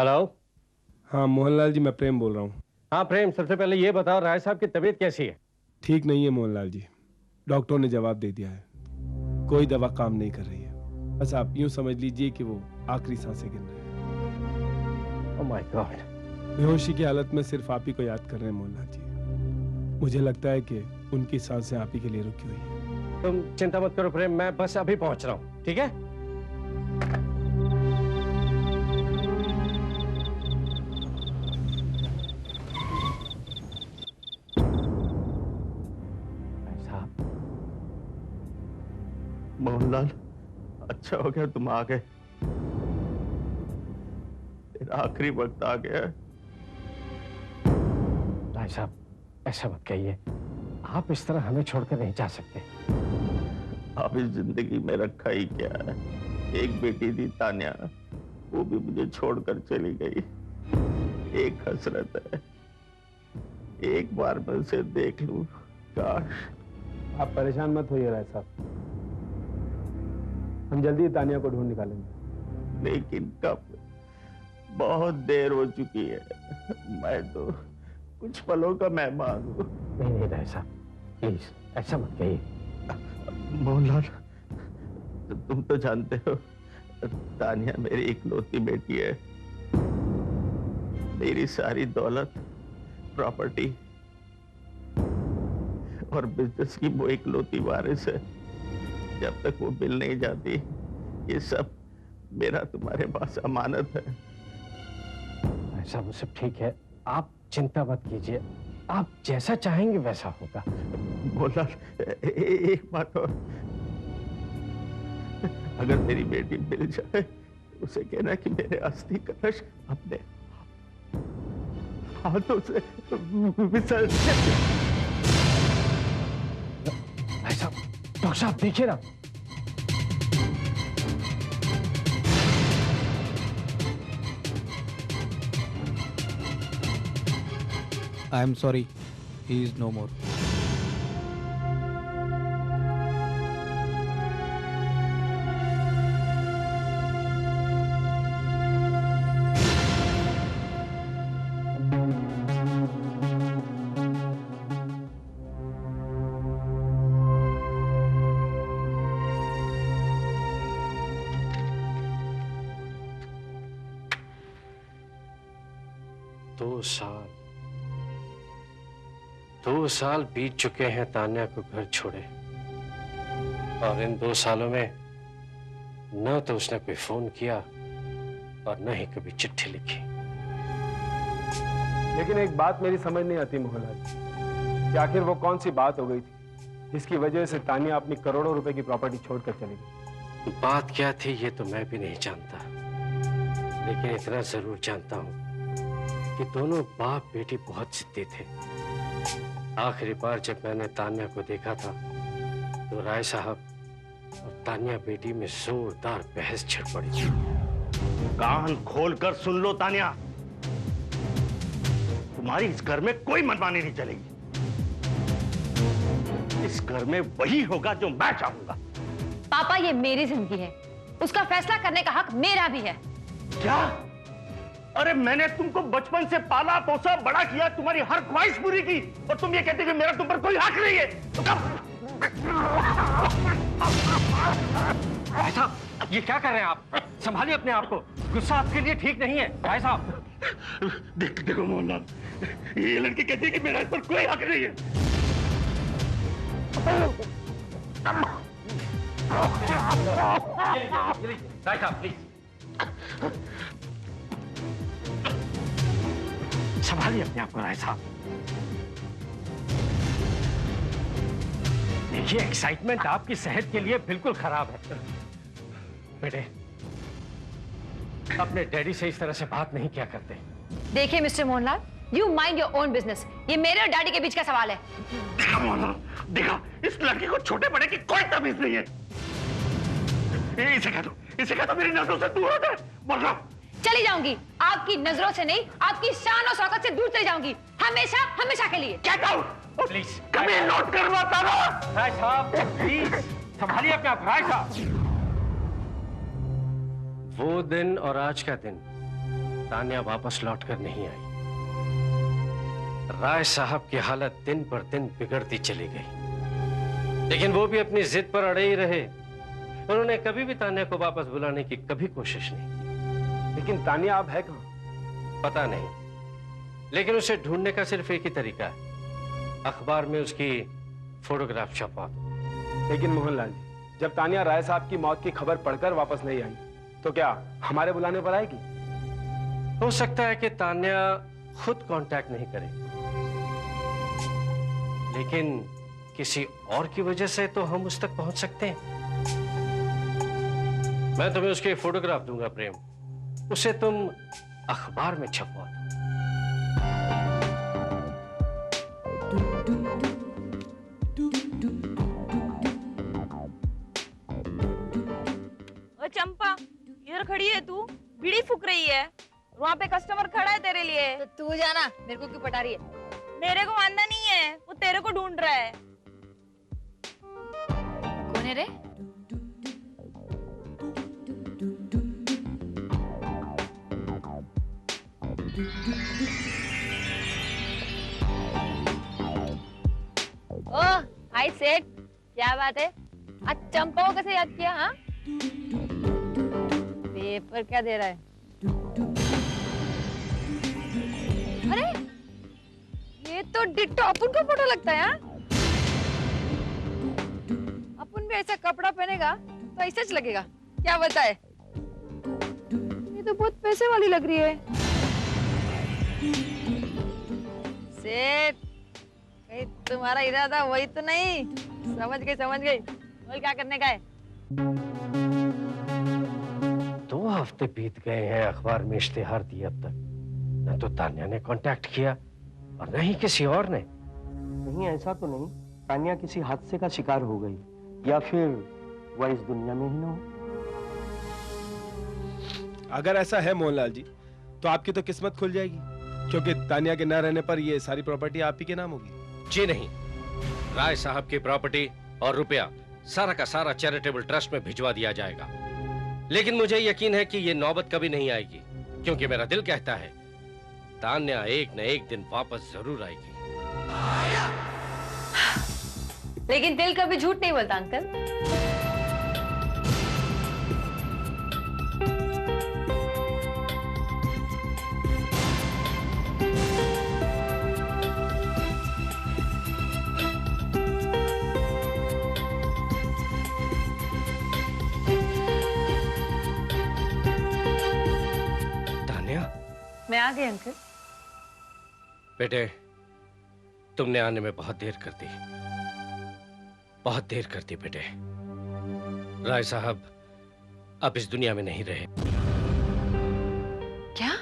Hello. हाँ मोहनलाल जी, मैं प्रेम बोल रहा हूँ। हाँ प्रेम, सबसे पहले ये बताओ राय साहब की तबीयत कैसी है? ठीक नहीं है मोहनलाल जी, डॉक्टर ने जवाब दे दिया है, कोई दवा काम नहीं कर रही है। बस आप यूं समझ लीजिए कि वो आखिरी सांसें गिन रहे हैं। Oh my God. बेहोशी की हालत में सिर्फ आप ही को याद कर रहे हैं मोहनलाल जी। मुझे लगता है कि उनकी सांसें आप ही के लिए रुकी हुई हैं। तुम चिंता मत करो प्रेम, मैं बस अभी पहुंच रहा हूँ, ठीक है? मोहनलाल, अच्छा हो गया तुम आ गए। तेरा आखिरी वक्त आ गया। राय साहब, ऐसा मत कहिए, आप इस तरह हमें छोड़कर नहीं जा सकते। अब इस जिंदगी में रखा ही क्या है? एक बेटी थी तान्या, वो भी मुझे छोड़कर चली गई। एक हसरत है, एक बार मैं उसे देख लूं, काश। आप परेशान मत होइए राय साहब, हम जल्दी तानिया को ढूंढ निकालेंगे। लेकिन कब? बहुत देर हो चुकी है। मैं तो कुछ पलों का मेहमान हूं। नहीं नहीं राय साहब, प्लीज ऐसा मत कहिए। मोहनलाल, तुम तो जानते हो तानिया मेरी इकलौती बेटी है। मेरी सारी दौलत, प्रॉपर्टी और बिजनेस की वो इकलौती वारिस है। जब तक वो मिल नहीं जाती, ये सब मेरा तुम्हारे पास अमानत है। ऐसा वो सब ठीक है, आप चिंता मत कीजिए, आप जैसा चाहेंगे वैसा होगा। बोला एक बात और, अगर मेरी बेटी मिल जाए उसे कहना कि मेरे अस्थि कलश अपने हाथों से विसर्जन। ऐसा डॉक्टर साहब देखिए ना। I am sorry, he is no more. दो साल बीत चुके हैं तान्या को घर छोड़े, और इन 2 सालों में न तो उसने कोई फोन किया और न ही कभी चिट्ठी लिखी। लेकिन एक बात मेरी समझ नहीं आती मोहनलाल, कि आखिर वो कौन सी बात हो गई थी जिसकी वजह से तानिया अपनी करोड़ों रुपए की प्रॉपर्टी छोड़कर चली गई। बात क्या थी ये तो मैं भी नहीं जानता, लेकिन इतना जरूर जानता हूं कि दोनों बाप बेटी बहुत जिद्दी थे। आखिरी बार जब मैंने तान्या को देखा था तो राय साहब और तान्या बेटी में जोरदार बहस छिड़ पड़ी थी। कान खोलकर सुन लो तान्या, तुम्हारी इस घर में कोई मनमानी नहीं चलेगी। इस घर में वही होगा जो मैं चाहूंगा। पापा, ये मेरी जिंदगी है, उसका फैसला करने का हक मेरा भी है। क्या? अरे मैंने तुमको बचपन से पाला पोसा बड़ा किया, तुम्हारी हर ख्वाहिश पूरी की, और तुम ये कहते कि मेरा तुम पर कोई हक नहीं है। तो भाई साहब, ये क्या कर रहे हैं आप? संभालिए अपने आप को, गुस्सा आपके लिए ठीक नहीं है भाई साहब। देखो मोहनलाल, ये लड़की कहती है कि मेरा इस पर कोई हक नहीं है। भाई साहब प्लीज संभालिए अपने आप को राय साहब। देखिए, एक्साइटमेंट आपकी सेहत के लिए बिल्कुल खराब है। बेटे, अपने डैडी से इस तरह से बात नहीं किया करते। देखिए mister Mohanlal, you mind your own business. ये मेरे और डैडी के बीच का सवाल है। देखा मोहनलाल, देखा, इस लड़की को छोटे बड़े की कोई तमीज नहीं है। इसे कह दो मेरी नजरों से दूर हो जाए। बोल रहा हूं। चली जाऊंगी, आपकी नजरों से नहीं, आपकी शान और शौकत से दूर चली जाऊंगी, हमेशा हमेशा के लिए। Get out! प्लीज कभी नोट करवाता ना। राय साहब प्लीज संभालिए अपने आप। राय साहब, वो दिन और आज का दिन तान्या वापस लौटकर नहीं आई। राय साहब की हालत दिन पर दिन बिगड़ती चली गई, लेकिन वो भी अपनी जिद पर अड़े ही रहे। उन्होंने कभी भी तान्या को वापस बुलाने की कभी कोशिश नहीं की। लेकिन तान्या अब है कहाँ? पता नहीं, लेकिन उसे ढूंढने का सिर्फ एक ही तरीका है, अखबार में उसकी फोटोग्राफ छपवा दो। लेकिन मोहनलाल जी, जब तान्या राय साहब की मौत की खबर पढ़कर वापस नहीं आई तो क्या हमारे बुलाने पर आएगी? हो सकता है कि तान्या खुद कांटेक्ट नहीं करे, लेकिन किसी और की वजह से तो हम उस तक पहुंच सकते हैं। मैं तुम्हें उसकी फोटोग्राफ दूंगा प्रेम, उसे तुम अखबार में छपवा दो। चंपा, इधर खड़ी है तू, बीड़ी फूक रही है। वहाँ पे कस्टमर खड़ा है तेरे लिए। तो तू जाना, मेरे को क्यों पटा रही है? मेरे को मानना नहीं है, वो तेरे को ढूंढ रहा है। कौन है रे? ओह, हाय सेठ, क्या बात है? आज चंपा को कैसे याद किया? हाँ, पेपर क्या दे रहा है? अरे, ये तो डिट्टो अपुन का फोटो लगता है। हाँ, अपुन भी ऐसा कपड़ा पहनेगा तो ऐसा ज लगेगा, क्या बताए? ये तो बहुत पैसे वाली लग रही है। सेठ, कहीं तुम्हारा इरादा वही तो नहीं? समझ गई, समझ गई। बोल, क्या करने का है? 2 हफ्ते बीत गए हैं अखबार में इश्तिहार दिए अब तक। न तो तान्या ने कांटेक्ट किया और न ही किसी और ने। नहीं, ऐसा तो नहीं तान्या किसी हादसे का शिकार हो गई, या फिर वह इस दुनिया में ही न हो। अगर ऐसा है मोहनलाल जी, तो आपकी तो किस्मत खुल जाएगी, क्योंकि तान्या के न रहने पर ये सारी प्रॉपर्टी आप ही के नाम होगी। जी नहीं, राय साहब की प्रॉपर्टी और रुपया सारा का सारा चैरिटेबल ट्रस्ट में भिजवा दिया जाएगा। लेकिन मुझे यकीन है कि ये नौबत कभी नहीं आएगी, क्योंकि मेरा दिल कहता है तान्या एक न एक दिन वापस जरूर आएगी। लेकिन दिल कभी झूठ नहीं बोलता अंकल। मैं आ गई अंकल। बेटे, तुमने आने में बहुत देर कर दी, बहुत देर कर दी बेटे। राय साहब अब इस दुनिया में नहीं रहे। क्या?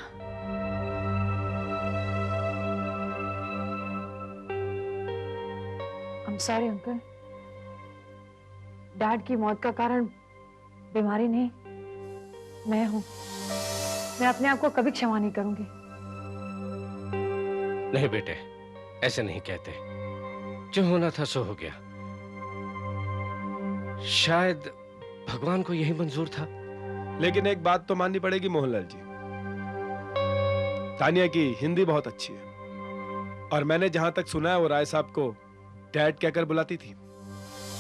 I'm sorry uncle. डैड की मौत का कारण बीमारी नहीं, मैं हूं। मैं अपने आप को कभी क्षमा नहीं करूंगी। नहीं बेटे, ऐसे नहीं कहते। जो होना था सो हो गया। शायद भगवान को यही मंजूर था। लेकिन एक बात तो माननी पड़ेगी मोहनलाल जी, तान्या की हिंदी बहुत अच्छी है, और मैंने जहां तक सुना है वो राय साहब को डैड कहकर बुलाती थी।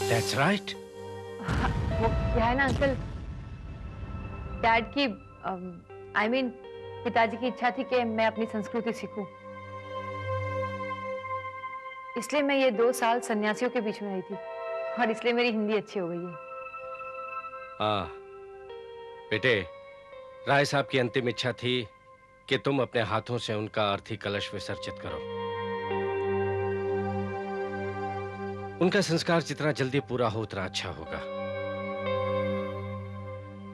That's right। वो क्या है ना अंकल, डैड की पिताजी की इच्छा थी कि मैं अपनी संस्कृति सीखूं, इसलिए मैं ये 2 साल सन्यासियों के बीच में आई थी, और इसलिए मेरी हिंदी अच्छी हो गई है। हाँ बेटे, राय साहब की अंतिम इच्छा थी कि तुम अपने हाथों से उनका अर्थी कलश विसर्जित करो। उनका संस्कार जितना जल्दी पूरा हो उतना अच्छा होगा।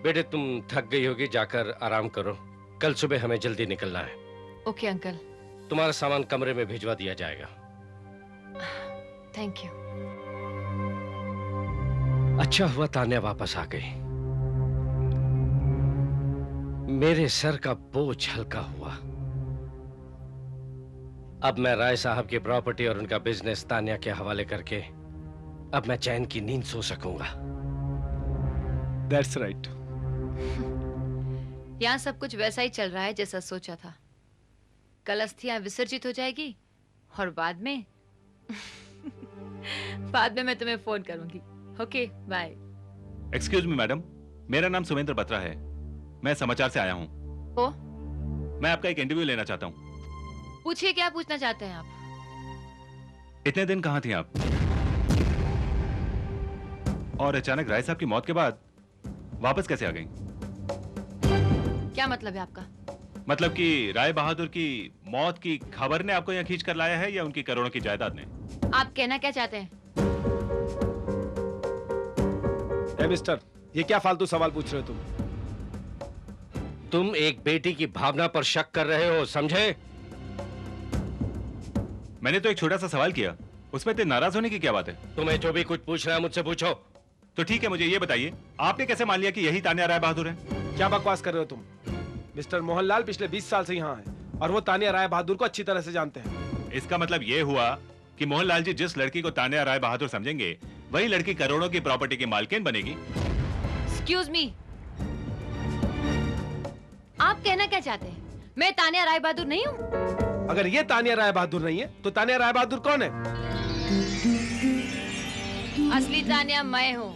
बेटे, तुम थक गई होगी, जाकर आराम करो। कल सुबह हमें जल्दी निकलना है। Okay uncle. तुम्हारा सामान कमरे में भिजवा दिया जाएगा। Thank you. अच्छा हुआ तान्या वापस आ गई। मेरे सर का बोझ हल्का हुआ। अब मैं राय साहब की प्रॉपर्टी और उनका बिजनेस तान्या के हवाले करके अब मैं चैन की नींद सो सकूंगा। That's right। यहाँ सब कुछ वैसा ही चल रहा है जैसा सोचा था। कल अस्थियां विसर्जित हो जाएगी और बाद में मैं तुम्हें फोन करूंगी। Okay bye. Excuse me madam, मेरा नाम सुमेंद्र बत्रा है। मैं समाचार से आया हूँ। ओ? मैं आपका एक इंटरव्यू लेना चाहता हूँ। पूछिए, क्या पूछना चाहते हैं आप? इतने दिन कहाँ थी आप? और अचानक राय साहब की मौत के बाद वापस कैसे आ गई? क्या मतलब है आपका? मतलब कि राय बहादुर की मौत की खबर ने आपको यहाँ खींच कर लाया है या उनकी करोड़ों की जायदाद ने? आप कहना क्या चाहते हैं? ए मिस्टर, ये क्या फालतू सवाल पूछ रहे हो तुम? तुम एक बेटी की भावना पर शक कर रहे हो, समझे? मैंने तो एक छोटा सा सवाल किया, उसमें इतने नाराज होने की क्या बात है? तुम्हें जो भी कुछ पूछना है मुझसे पूछो। तो ठीक है, मुझे ये बताइए, आपने कैसे मान लिया कि यही तान्या राय बहादुर है? क्या बकवास कर रहे हो तुम? मिस्टर मोहनलाल पिछले 20 साल से यहाँ हैं और वो तान्या राय बहादुर को अच्छी तरह से जानते हैं। इसका मतलब ये हुआ कि मोहनलाल जी जिस लड़की को तान्या राय बहादुर समझेंगे, वही लड़की करोड़ों की प्रॉपर्टी की मालकिन बनेगी। एक्सक्यूज मी, आप कहना क्या चाहते हैं? मैं तान्या राय बहादुर नहीं हूँ? अगर ये तान्या राय बहादुर नहीं है तो तान्या राय बहादुर कौन है? असली तान्या मैं हूँ।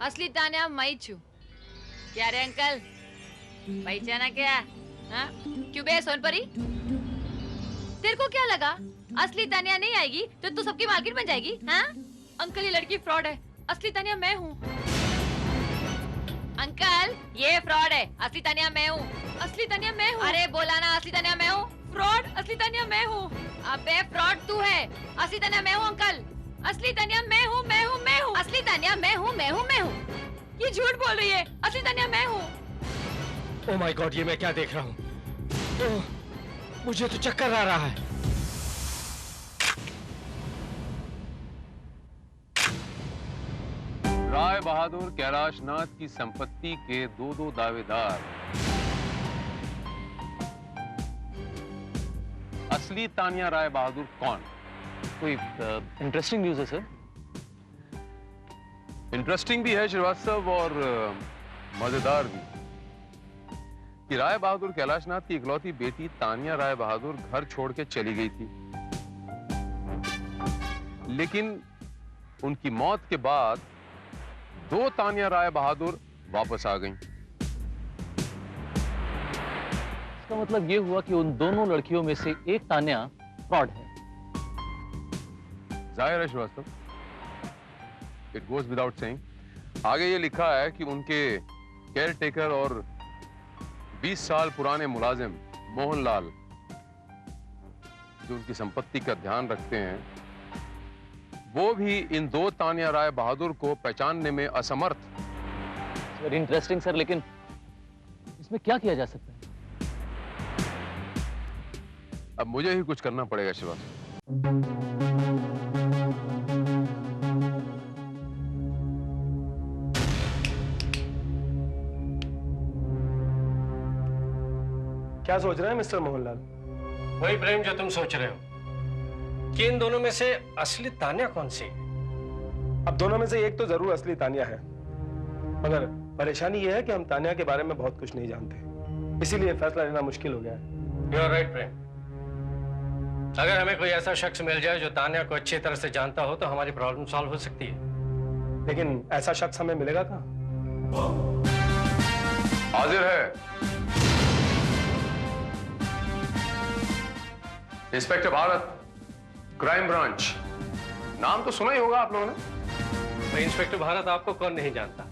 असली तान्या मैं छू। क्या रे अंकल, पहचाना क्या? हाँ? क्यों बे सोनपरी? तेरे को क्या लगा असली तान्या नहीं आएगी तो तू सबकी मालकिन बन जाएगी? हाँ? अंकल ये लड़की फ्रॉड है, असली तान्या मैं हूँ। अंकल ये फ्रॉड है, असली तान्या मैं हूँ। असली तान्या मैं हूँ। अरे बोला ना असली तान्या मैं हूँ। फ्रॉड, असली तान्या मैं हूँ। अबे फ्रॉड तू है, असली तान्या मैं हूँ अंकल। असली तान्या मैं हूँ, मैं हूँ, मैं हूँ। असली तान्या मैं हूँ, मैं हूँ, मैं हूँ। ये झूठ बोल रही है, असली तान्या मैं हूँ। ओह माय गॉड, ये मैं क्या देख रहा हूँ? ओह, मुझे तो चक्कर आ रहा है। राय बहादुर कैलाशनाथ की संपत्ति के दो दावेदार। असली तान्या राय बहादुर कौन? कोई इंटरेस्टिंग न्यूज़ है सर? इंटरेस्टिंग भी है श्रीवास्तव और मजेदार भी कि राय बहादुर कैलाशनाथ की इकलौती बेटी तान्या राय बहादुर घर छोड़ के चली गई थी, लेकिन उनकी मौत के बाद दो तान्या राय बहादुर वापस आ गईं। इसका मतलब ये हुआ कि उन दोनों लड़कियों में से एक तान्या फ्रॉड है। जाहिर है Srivastava, it goes without saying. आगे ये लिखा है कि उनके केयर टेकर और 20 साल पुराने मुलाजिम मोहनलाल, जो उनकी संपत्ति का ध्यान रखते हैं, वो भी इन दो तान्या राय बहादुर को पहचानने में असमर्थ। वेरी इंटरेस्टिंग सर, लेकिन इसमें क्या किया जा सकता है? अब मुझे ही कुछ करना पड़ेगा श्रीवास्तव। क्या सोच रहे हैं मिस्टर मोहनलाल? वही प्रेम जो तुम सोच रहे हो कि इन दोनों में से असली तान्या कौन सी? अब दोनों में से एक तो जरूर असली तान्या है, मगर परेशानी यह है कि हम तान्या के बारे में बहुत कुछ नहीं जानते, इसीलिए फैसला लेना मुश्किल हो गया है। यू आर राइट प्रेम। अगर हमें कोई ऐसा शख्स मिल जाए जो तान्या को अच्छी तरह से जानता हो तो हमारी प्रॉब्लम सॉल्व हो सकती है। लेकिन ऐसा शख्स हमें मिलेगा कहाँ? हाजिर है इंस्पेक्टर भारत, क्राइम ब्रांच। नाम तो सुना ही होगा आप लोगों ने। तो इंस्पेक्टर भारत आपको कौन नहीं जानता?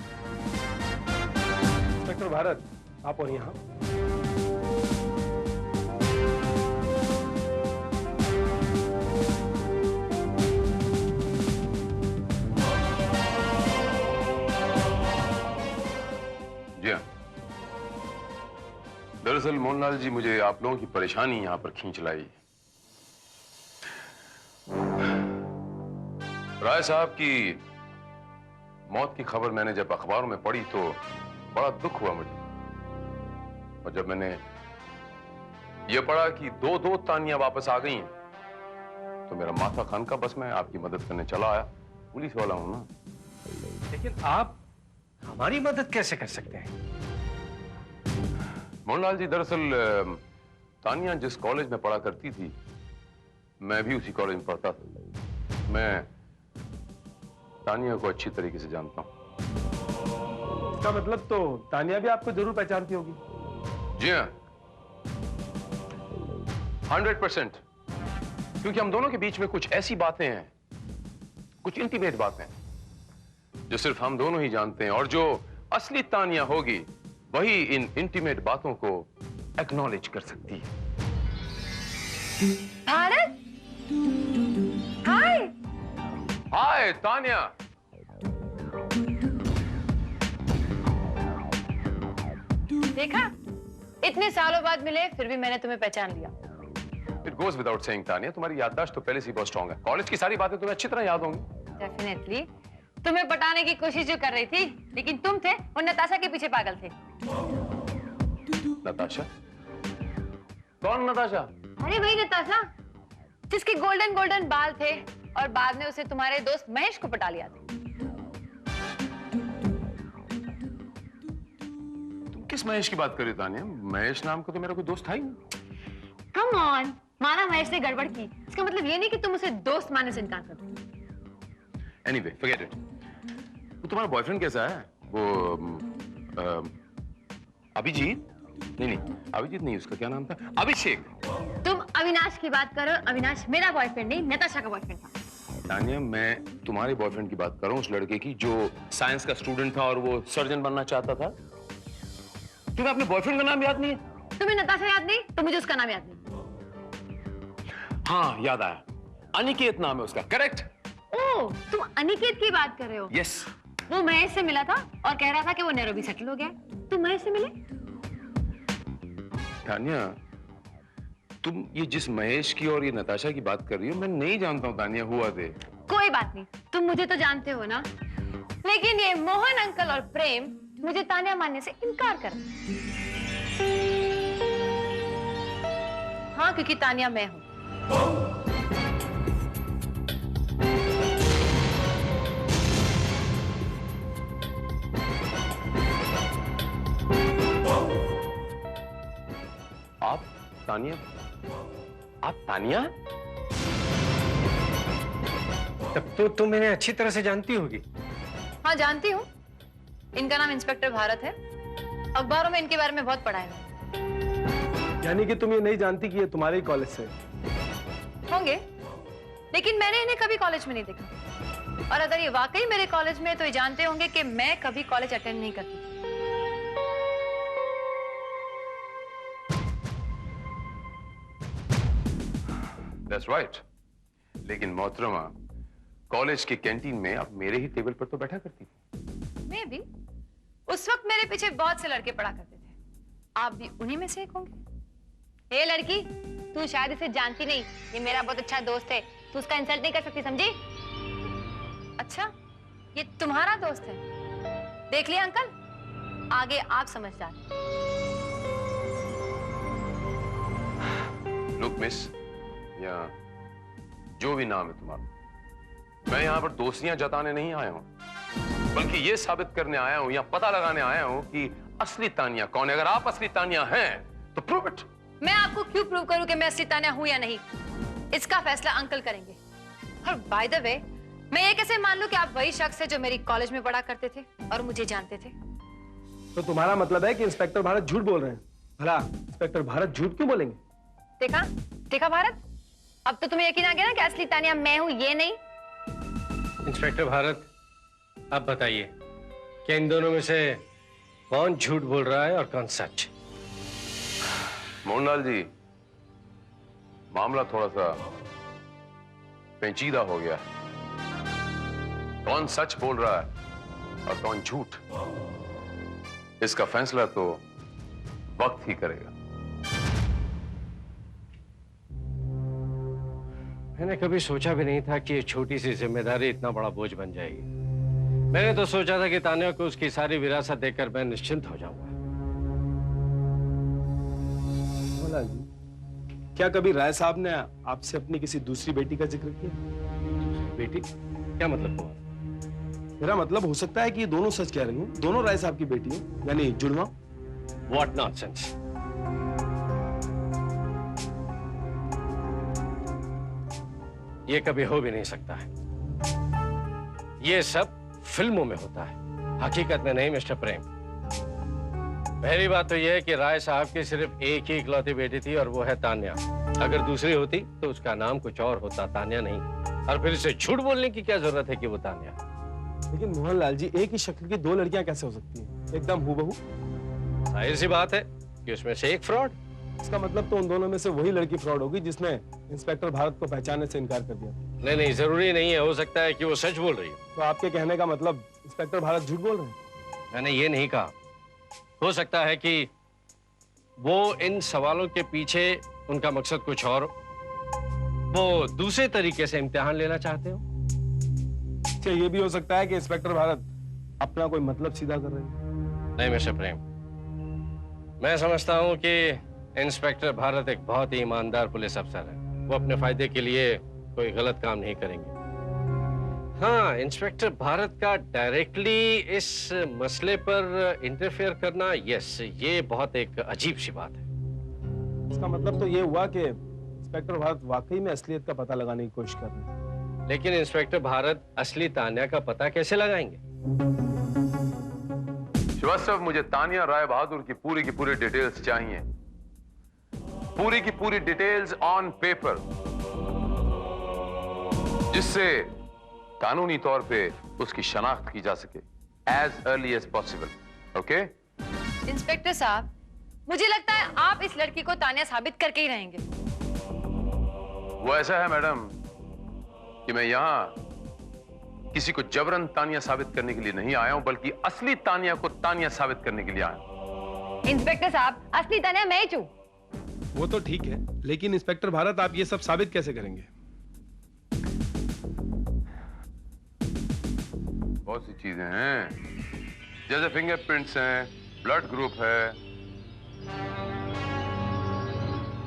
इंस्पेक्टर भारत, आप और यहाँ जी हाँ। दरअसल मोहनलाल जी, मुझे आप लोगों की परेशानी यहां पर खींच लाई। राय साहब की मौत की खबर मैंने जब अखबारों में पढ़ी तो बड़ा दुख हुआ मुझे। और जब मैंने यह पढ़ा कि दो तानियां वापस आ गई हैं, तो मेरा माथा खान का, बस मैं आपकी मदद करने चला आया। पुलिस वाला हूं ना। लेकिन आप हमारी मदद कैसे कर सकते हैं? मोहनलाल जी, दरअसल तानिया जिस कॉलेज में पढ़ा करती थी, मैं भी उसी कॉलेज में पढ़ता था। मैं तानिया को अच्छी तरीके से जानता हूं। इसका मतलब तो तानिया भी आपको जरूर पहचानती होगी। जी हाँ, 100%। क्योंकि हम दोनों के बीच में कुछ ऐसी बातें हैं, कुछ इंटीमेट बातें, जो सिर्फ हम दोनों ही जानते हैं, और जो असली तानिया होगी वही इन इंटीमेट बातों को एक्नॉलेज कर सकती है। भारत, हाय। हाय तानिया। देखा, इतने सालों बाद मिले फिर भी मैंने तुम्हें पहचान लिया। It goes without saying Tania, तुम्हारी याददाश्त तो पहले से ही बहुत स्ट्रांग है। कॉलेज की सारी बातें तुम्हें अच्छी तरह याद होंगी। डेफिनेटली। तुम्हें पटाने की कोशिश जो कर रही थी, लेकिन तुम थे वो नताशा के पीछे पागल थे। नताशा? कौन नताशा? अरे वही नताशा जिसके गोल्डन गोल्डन बाल थे और बाद में उसे तुम्हारे दोस्त महेश को पटा लिया था। तुम किस महेश की बात कर रही हो तानिया? महेश नाम का तो मेरा कोई दोस्त था ही नहीं। कम ऑन, माना महेश ने गड़बड़ की, इसका मतलब ये नहीं कि तुम उसे दोस्त मानने से इनकार कर दो। Anyway, forget it. वो तुम्हारा बॉयफ्रेंड कैसा है? वो अभिजीत? नहीं, अभिजीत नहीं, उसका क्या नाम था? अभिषेक। तुम अविनाश की बात करो। अविनाश मेरा बॉयफ्रेंड नहीं, नताशा का बॉयफ्रेंड था। तानिया, मैं तुम्हारे बॉयफ्रेंड की बात कर रहा हूँ, उस लड़के की जो साइंस का स्टूडेंट था और वो सर्जन बनना चाहता था। तुम्हें अपने बॉयफ्रेंड का नाम याद नहीं है? तुम्हें नताशा याद नहीं तो मुझे उसका नाम याद नहीं। हाँ, याद आया, अनिकेत नाम है उसका। करेक्ट। ओह, तुम अनिकेत की बात कर रहे हो? यस। वो महेश से मिला था और कह रहा था कि वो नैरोबी सेटल हो गया। तुम महेश से मिले? तानिया, तुम ये जिस महेश की और ये नताशा की बात कर रही हो, मैं नहीं जानता हूँ तानिया, हुआ थे। कोई बात नहीं, तुम मुझे तो जानते हो ना। लेकिन ये मोहन अंकल और प्रेम मुझे तानिया मानने से इनकार कर। हाँ, क्योंकि तानिया मैं हूं। आप तानिया? आप तानिया? तब तो तुम इन्हें अच्छी तरह से जानती होगी। हाँ, जानती हूँ। इनका नाम इंस्पेक्टर भारत है। अखबारों में इनके बारे में बहुत पढ़ा है। यानी कि तुम ये नहीं जानती कि ये तुम्हारे ही कॉलेज से होंगे, लेकिन मैंने इन्हें कभी कॉलेज में नहीं देखा। और अगर ये वाकई मेरे कॉलेज में, तो ये जानते होंगे कि मैं कभी कॉलेज अटेंड नहीं करती। That's right. लेकिन मोहतरमा, कॉलेज के कैंटीन में आप मेरे ही टेबल पर तो बैठा करती थी। मैं भी। उस वक्त मेरे पीछे बहुत से लड़के पढ़ा करते थे। आप भी उन्हीं में से एक होंगे। हे लड़की, तू शायद इसे जानती नहीं। ये मेरा बहुत अच्छा दोस्त है, तू उसका इंसल्ट नहीं कर सकती, समझी? अच्छा, ये तुम्हारा दोस्त है? देख लिया अंकल, आगे आप समझदार। लुक मिस, या जो भी नाम है तुम्हारा, मैं यहाँ पर दोस्तियां जताने नहीं आया हूँ, बल्कि ये साबित करने आया हूँ या पता लगाने आया हूँ कि असली तानिया कौन है। अगर आप असली तानिया हैं तो प्रूव इट। मैं आपको क्यों प्रूव करूं कि मैं असली तानिया हूं या नहीं? इसका फैसला अंकल करेंगे। और बाय द वे, मैं ये कैसे मान लूं कि आप वही शख्स है जो मेरी कॉलेज में पढ़ा करते थे और मुझे जानते थे? तो तुम्हारा मतलब है कि इंस्पेक्टर भारत झूठ बोल रहे हैं? भला इंस्पेक्टर भारत झूठ क्यों बोलेंगे? देखा देखा भारत, अब तो तुम्हें यकीन आ गया ना कि असली तानिया मैं हूं, ये नहीं। इंस्पेक्टर भारत, अब बताइए कि इन दोनों में से कौन झूठ बोल रहा है और कौन सच? मोहनलाल जी, मामला थोड़ा सा पेचीदा हो गया है। कौन सच बोल रहा है और कौन झूठ, इसका फैसला तो वक्त ही करेगा। मैंने कभी सोचा भी नहीं था कि ये छोटी सी जिम्मेदारी इतना बड़ा बोझ बन जाएगी। मैंने तो सोचा था कि तान्या को उसकी सारी विरासत देकर मैं निश्चिंत हो जाऊंगा। मोहनलाल जी, क्या कभी राय साहब ने आपसे अपनी किसी दूसरी बेटी का जिक्र किया? बेटी? क्या मतलब हुआ? मेरा मतलब हो सकता है कि ये दोनों सच कह रही हूँ, दोनों राय साहब की बेटी हो, यानी जुड़वा। What nonsense! ये कभी हो भी नहीं सकता है। ये सब फिल्मों में होता है, हकीकत में नहीं मिस्टर प्रेम। पहली बात तो यह है कि राय साहब की सिर्फ एक ही इकलौती बेटी थी और वो है तान्या। अगर दूसरी होती तो उसका नाम कुछ और होता, तान्या नहीं। और फिर इसे झूठ बोलने की क्या जरूरत है कि वो तान्या? लेकिन मोहनलाल जी, एक ही शक्ल की दो लड़कियां कैसे हो सकती हैं? एकदम हूबहू। जाहिर सी बात है कि उसमें से एक फ्रॉड। इसका मतलब तो उन दोनों में से वही लड़की फ्रॉड होगी जिसने इंस्पेक्टर भारत को पहचानने से इनकार कर दिया। नहीं नहीं, जरूरी नहीं है, हो सकता है कि वो सच बोल रही है। तो आपके कहने का मतलब इंस्पेक्टर भारत झूठ बोल रहे हैं? मैंने ये नहीं कहा। हो सकता है कि वो इन सवालों के पीछे उनका मकसद कुछ और, वो दूसरे तरीके से इम्तिहान लेना चाहते हो। अच्छा, ये भी हो सकता है कि इंस्पेक्टर भारत अपना कोई मतलब सीधा कर रहे हैं। नहीं मिस्टर प्रेम, मैं समझता हूं कि इंस्पेक्टर भारत एक बहुत ही ईमानदार पुलिस अफसर है। वो अपने फायदे के लिए कोई गलत काम नहीं करेंगे। हाँ, इंस्पेक्टर भारत का डायरेक्टली इस मसले पर इंटरफेयर करना, यस, ये बहुत एक अजीब सी बात है। इसका मतलब तो ये हुआ कि इंस्पेक्टर भारत वाकई में असलियत का पता लगाने की कोशिश कर रहे हैं। लेकिन इंस्पेक्टर भारत असली तान्या का पता कैसे लगाएंगे? श्रीवास्तव, मुझे तान्या राय बहादुर की पूरी डिटेल्स चाहिए। पूरी की पूरी डिटेल्स ऑन पेपर, जिससे कानूनी तौर पे उसकी शनाख्त की जा सके as early as possible. Okay? Inspector साहब, मुझे लगता है आप इस लड़की को तान्या साबित करके ही रहेंगे। वो ऐसा है मैडम कि मैं यहां किसी को जबरन तान्या साबित करने के लिए नहीं आया हूं, बल्कि असली तान्या को तान्या साबित करने के लिए आया हूं। इंस्पेक्टर साहब, असली तान्या मैं ही हूं। वो तो ठीक है, लेकिन इंस्पेक्टर भारत आप ये सब साबित कैसे करेंगे? बहुत सी चीजें हैं, जैसे फिंगरप्रिंट्स हैं, ब्लड ग्रुप है,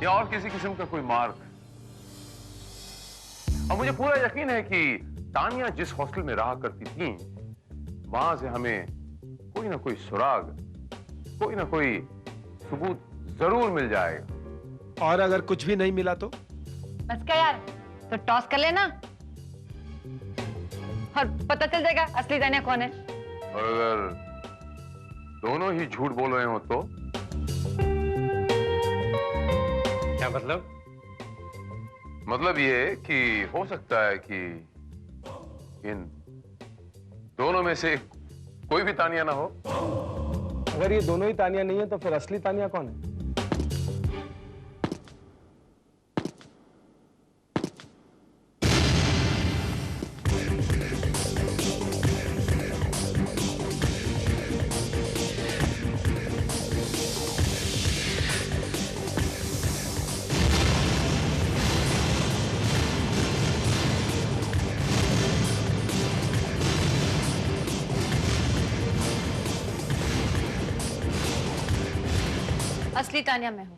या और किसी किस्म का कोई मार्क। और मुझे पूरा यकीन है कि तान्या जिस हॉस्टल में रहा करती थी, वहां से हमें कोई ना कोई सुराग, कोई ना कोई सबूत जरूर मिल जाएगा। और अगर कुछ भी नहीं मिला तो? बस क्या यार, तो टॉस कर लेना और पता चल जाएगा असली तान्या कौन है। और अगर दोनों ही झूठ बोल रहे हो तो? क्या मतलब? मतलब ये कि हो सकता है कि इन दोनों में से कोई भी तान्या ना हो। अगर ये दोनों ही तान्या नहीं है तो फिर असली तान्या कौन है? असली तान्या मैं हूं।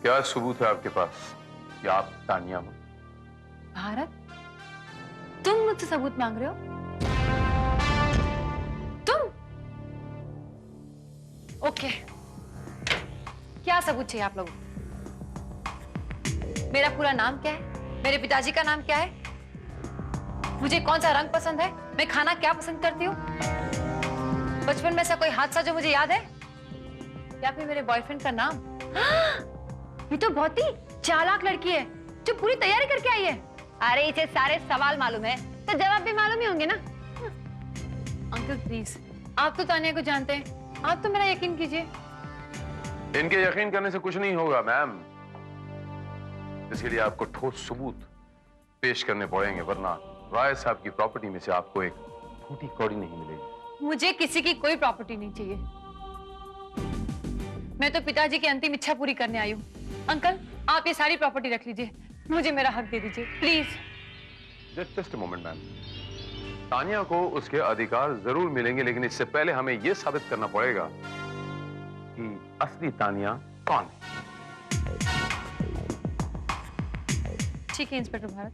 क्या सबूत है आपके पास कि आप तान्या हो? भारत, तुम मुझसे सबूत मांग रहे हो? तुम? ओके, क्या सबूत चाहिए आप लोगों को? मेरा पूरा नाम क्या है? मेरे पिताजी का नाम क्या है? मुझे कौन सा रंग पसंद है? मैं खाना क्या पसंद करती हूँ? बचपन में ऐसा कोई हादसा जो मुझे याद है? या फिर मेरे बॉयफ्रेंड का नाम? ये तो बहुत ही चालाक लड़की है जो पूरी तैयारी करके आई है। अरे इसे सारे सवाल मालूम है तो जवाब भी मालूम ही होंगे ना। अंकल प्लीज, आप तो तानिया को जानते हैं, आप तो मेरा यकीन कीजिए। इनके यकीन करने से कुछ नहीं होगा मैम, इसके लिए आपको ठोस सबूत पेश करने पड़ेंगे, वरना राय साहब की प्रॉपर्टी में से आपको एक फूटी कौड़ी नहीं मिलेगी। मुझे किसी की कोई प्रॉपर्टी नहीं चाहिए, मैं तो पिताजी की अंतिम इच्छा पूरी करने आई हूँ। अंकल आप ये सारी प्रॉपर्टी रख लीजिए, मुझे मेरा हक दे दीजिए please. Just moment ma'am, Tania को उसके अधिकार जरूर मिलेंगे, लेकिन इससे पहले हमें यह साबित करना पड़ेगा कि असली तानिया कौन है। ठीक है इंस्पेक्टर भारत,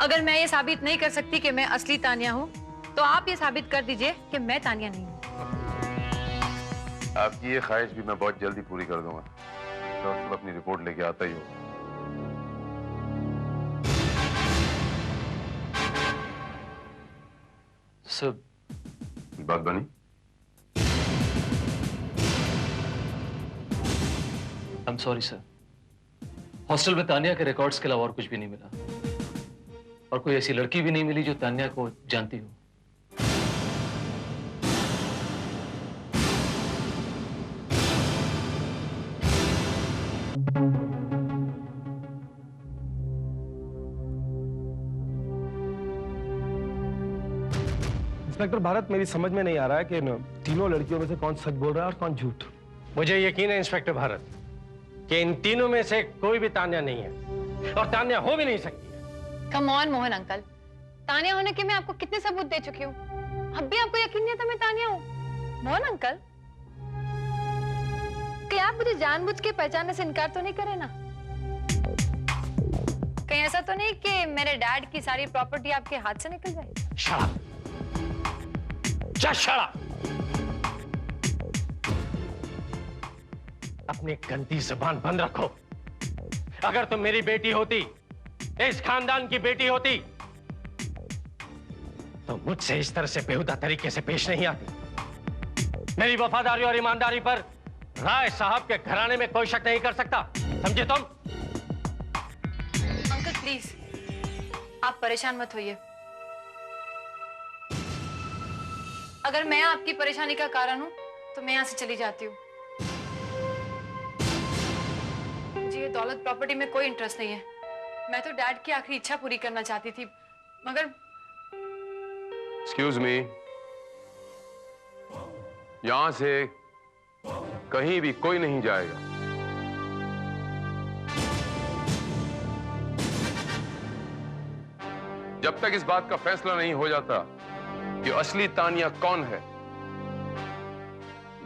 अगर मैं ये साबित नहीं कर सकती कि मैं असली तानिया हूँ तो आप ये साबित कर दीजिए कि मैं तानिया नहीं हूँ। आपकी ये ख्वाहिश भी मैं बहुत जल्दी पूरी कर दूंगा, तो अपनी रिपोर्ट लेके आता ही होगा। सब बात बनी? I am sorry sir, hostel में तानिया के रिकॉर्ड्स के अलावा और कुछ भी नहीं मिला, और कोई ऐसी लड़की भी नहीं मिली जो तानिया को जानती हो। इंस्पेक्टर भारत, मेरी समझ में नहीं आ रहा है कि तीनों लड़कियों में से कौन सच बोल रहा है और कौन झूठ। मुझे यकीन है इंस्पेक्टर भारत कि इन तीनों में से कोई भी तान्या नहीं है, और तान्या हो भी नहीं सकती है। Come on Mohan uncle, Tania होने के मैं आपको कितने सबूत दे चुकी हूँ, अब भी आपको यकीन नहीं आता मैं तानिया हूँ? मोहन अंकल, क्या आप मुझे जानबूझ के पहचानने से इनकार तो नहीं करे ना? कहीं ऐसा तो नहीं कि मेरे डैड की सारी प्रॉपर्टी आपके हाथ से निकल जाए? Shut up! Just shut up! अपनी गंदी जुबान बंद रखो। अगर तुम मेरी बेटी होती, इस खानदान की बेटी होती, तो मुझसे इस तरह से बेहुदा तरीके से पेश नहीं आती। मेरी वफादारी और ईमानदारी पर राय साहब के घराने में कोई शक नहीं कर सकता, समझे तुम? अंकल प्लीज, आप परेशान मत होइए। अगर मैं आपकी परेशानी का कारण हूं, तो मैं यहां से चली जाती हूँ। मुझे ये दौलत प्रॉपर्टी में कोई इंटरेस्ट नहीं है। मैं तो डैड की आखिरी इच्छा पूरी करना चाहती थी, मगर एक्सक्यूज मी, यहां से कहीं भी कोई नहीं जाएगा। जब तक इस बात का फैसला नहीं हो जाता कि असली तानिया कौन है,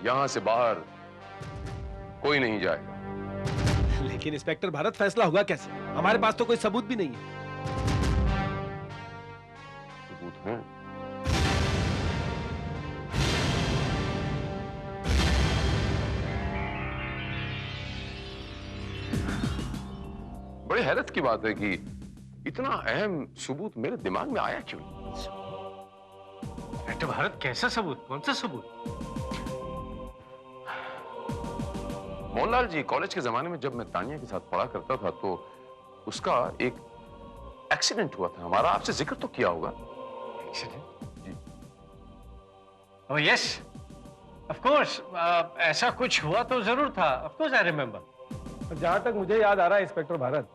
यहां से बाहर कोई नहीं जाएगा। लेकिन इंस्पेक्टर भारत, फैसला होगा कैसे? हमारे पास तो कोई सबूत भी नहीं है। सबूत है? बड़ी हैरत की बात है कि इतना अहम सबूत मेरे दिमाग में आया क्यों नहीं? इंस्पेक्टर भारत, कैसा सबूत? कौन सा सबूत? मोहनलाल जी, कॉलेज के जमाने में जब मैं तानिया के साथ पढ़ा करता था तो उसका एक एक्सीडेंट हुआ था हमारा, आपसे जिक्र तो किया होगा। एक्सीडेंट? जी। ओह यस, ऑफ कोर्स, ऐसा कुछ हुआ तो जरूर था। Of course I remember. जहां तक मुझे याद आ रहा है इंस्पेक्टर भारत,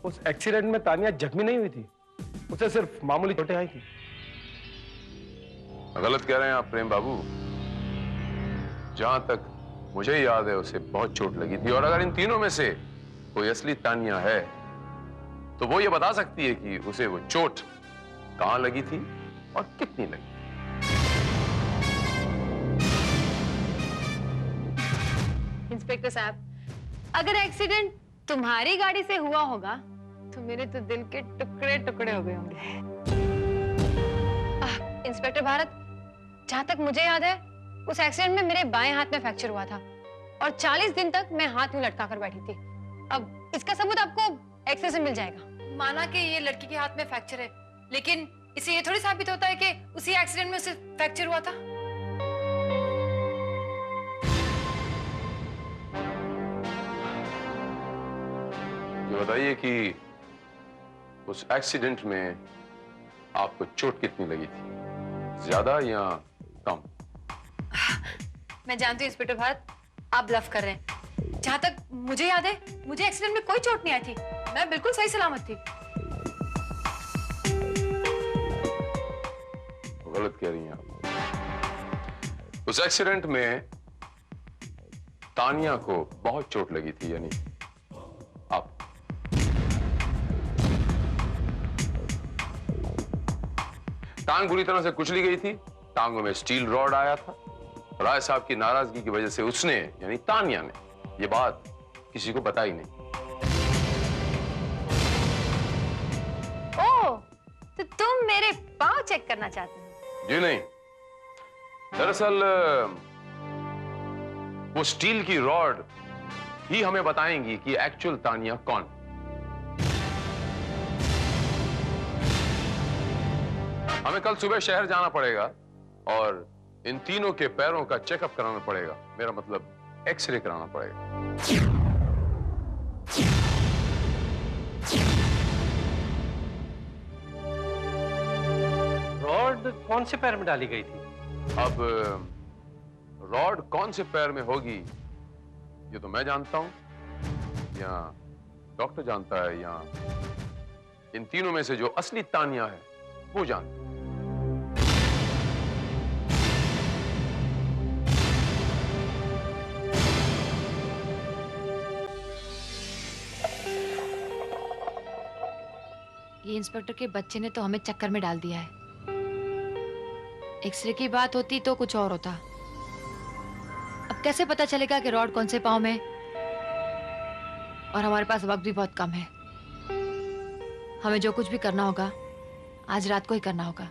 उस एक्सीडेंट में तानिया जख्मी नहीं हुई थी, उसे सिर्फ मामूली चोटें आई थी। गलत कह रहे हैं आप प्रेम बाबू। जहां तक मुझे याद है उसे बहुत चोट लगी थी, और अगर इन तीनों में से कोई असली तानिया है तो वो ये बता सकती है कि उसे वो चोट कहां लगी थी और कितनी लगी। इंस्पेक्टर साहब, अगर एक्सीडेंट तुम्हारी गाड़ी से हुआ होगा तो मेरे तो दिल के टुकड़े टुकड़े हो गए होंगे। इंस्पेक्टर भारत, जहाँ तक मुझे याद है उस एक्सीडेंट में मेरे बाएं हाथ में फ्रैक्चर हुआ था और 40 दिन तक मैं हाथ में लटका कर बैठी थी। अब इसका सबूत आपको एक्सरे से मिल जाएगा। माना कि ये लड़की के हाथ में फ्रैक्चर है, लेकिन इसे ये थोड़ी साबित होता है कि उसी एक्सीडेंट में उसे फ्रैक्चर हुआ था। ये बताइए कि उस एक्सीडेंट में आपको चोट कितनी लगी थी, ज्यादा या कम? मैं जानती हूँ इंस्पेक्टर भारत, आप ब्लफ कर रहे हैं। जहाँ तक मुझे याद है, मुझे एक्सीडेंट में कोई चोट नहीं आई थी। मैं बिल्कुल सही सलामत थी। गलत कह रही हैं आप। उस एक्सीडेंट में तानिया को बहुत चोट लगी थी, यानी आप। टांग बुरी तरह से कुचली गई थी, टांगों में स्टील रॉड आया था। राय साहब की नाराजगी की वजह से उसने, यानी तानिया ने, ये बात किसी को बताई नहीं। ओह, तो तुम मेरे पाँव चेक करना चाहते हो? जी नहीं, दरअसल वो स्टील की रॉड ही हमें बताएंगी कि एक्चुअल तानिया कौन। हमें कल सुबह शहर जाना पड़ेगा और इन तीनों के पैरों का चेकअप कराना पड़ेगा। मेरा मतलब एक्सरे कराना पड़ेगा। रॉड कौन से पैर में डाली गई थी? अब रॉड कौन से पैर में होगी ये तो मैं जानता हूं, या डॉक्टर जानता है, या इन तीनों में से जो असली तानिया है वो जानता है। ये इंस्पेक्टर के बच्चे ने तो हमें चक्कर में डाल दिया है। एक्सरे की बात होती तो कुछ और होता। अब कैसे पता चलेगा कि रॉड कौन से पाँव में? और हमारे पास वक्त भी बहुत कम है। हमें जो कुछ भी करना होगा आज रात को ही करना होगा।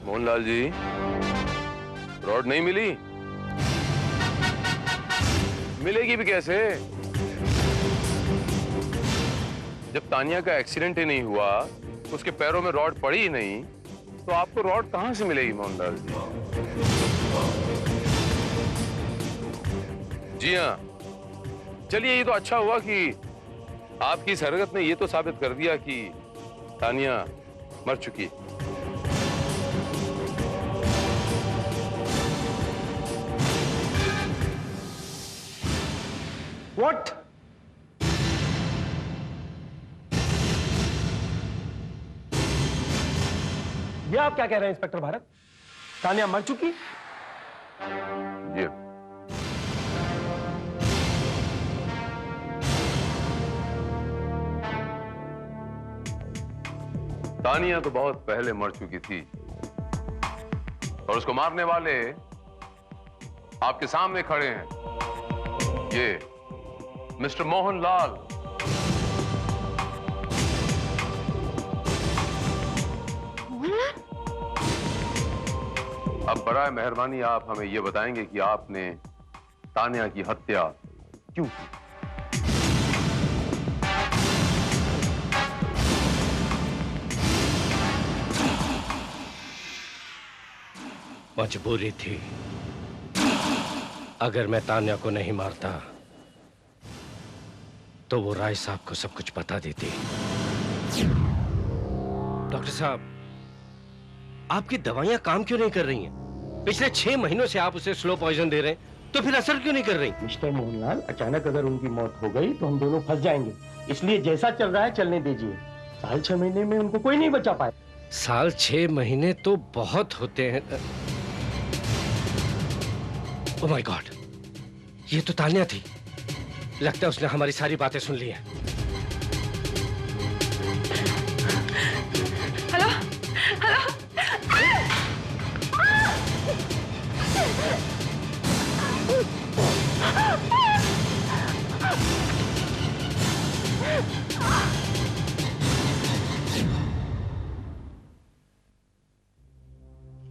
मोहनलाल जी, रॉड नहीं मिली? मिलेगी भी कैसे? जब तानिया का एक्सीडेंट ही नहीं हुआ, उसके पैरों में रॉड पड़ी ही नहीं, तो आपको रॉड कहां से मिलेगी मोहनलाल जी? जी हाँ, चलिए ये तो अच्छा हुआ कि आपकी इस हरकत ने ये तो साबित कर दिया कि तानिया मर चुकी है। What? ये आप क्या कह रहे हैं इंस्पेक्टर भारत? तानिया मर चुकी? जी। तानिया तो बहुत पहले मर चुकी थी, और उसको मारने वाले आपके सामने खड़े हैं, ये मिस्टर मोहनलाल। अब बराए मेहरबानी आप हमें यह बताएंगे कि आपने तान्या की हत्या क्यों की? मजबूरी थी। अगर मैं तान्या को नहीं मारता तो वो राय साहब को सब कुछ बता देती। डॉक्टर साहब, आपकी दवाइयां काम क्यों नहीं कर रही हैं? पिछले 6 महीनों से आप उसे स्लो पॉइजन दे रहे हैं, तो फिर असर क्यों नहीं कर रही? मिस्टर मोहनलाल, अचानक अगर उनकी मौत हो गई तो हम दोनों फंस जाएंगे। इसलिए जैसा चल रहा है चलने दीजिए। साल 6 महीने में उनको कोई नहीं बचा पाए। साल 6 महीने तो बहुत होते हैं। ओह माय गॉड, ये तो तान्या थी। लगता है उसने हमारी सारी बातें सुन ली हैं। Hello hello.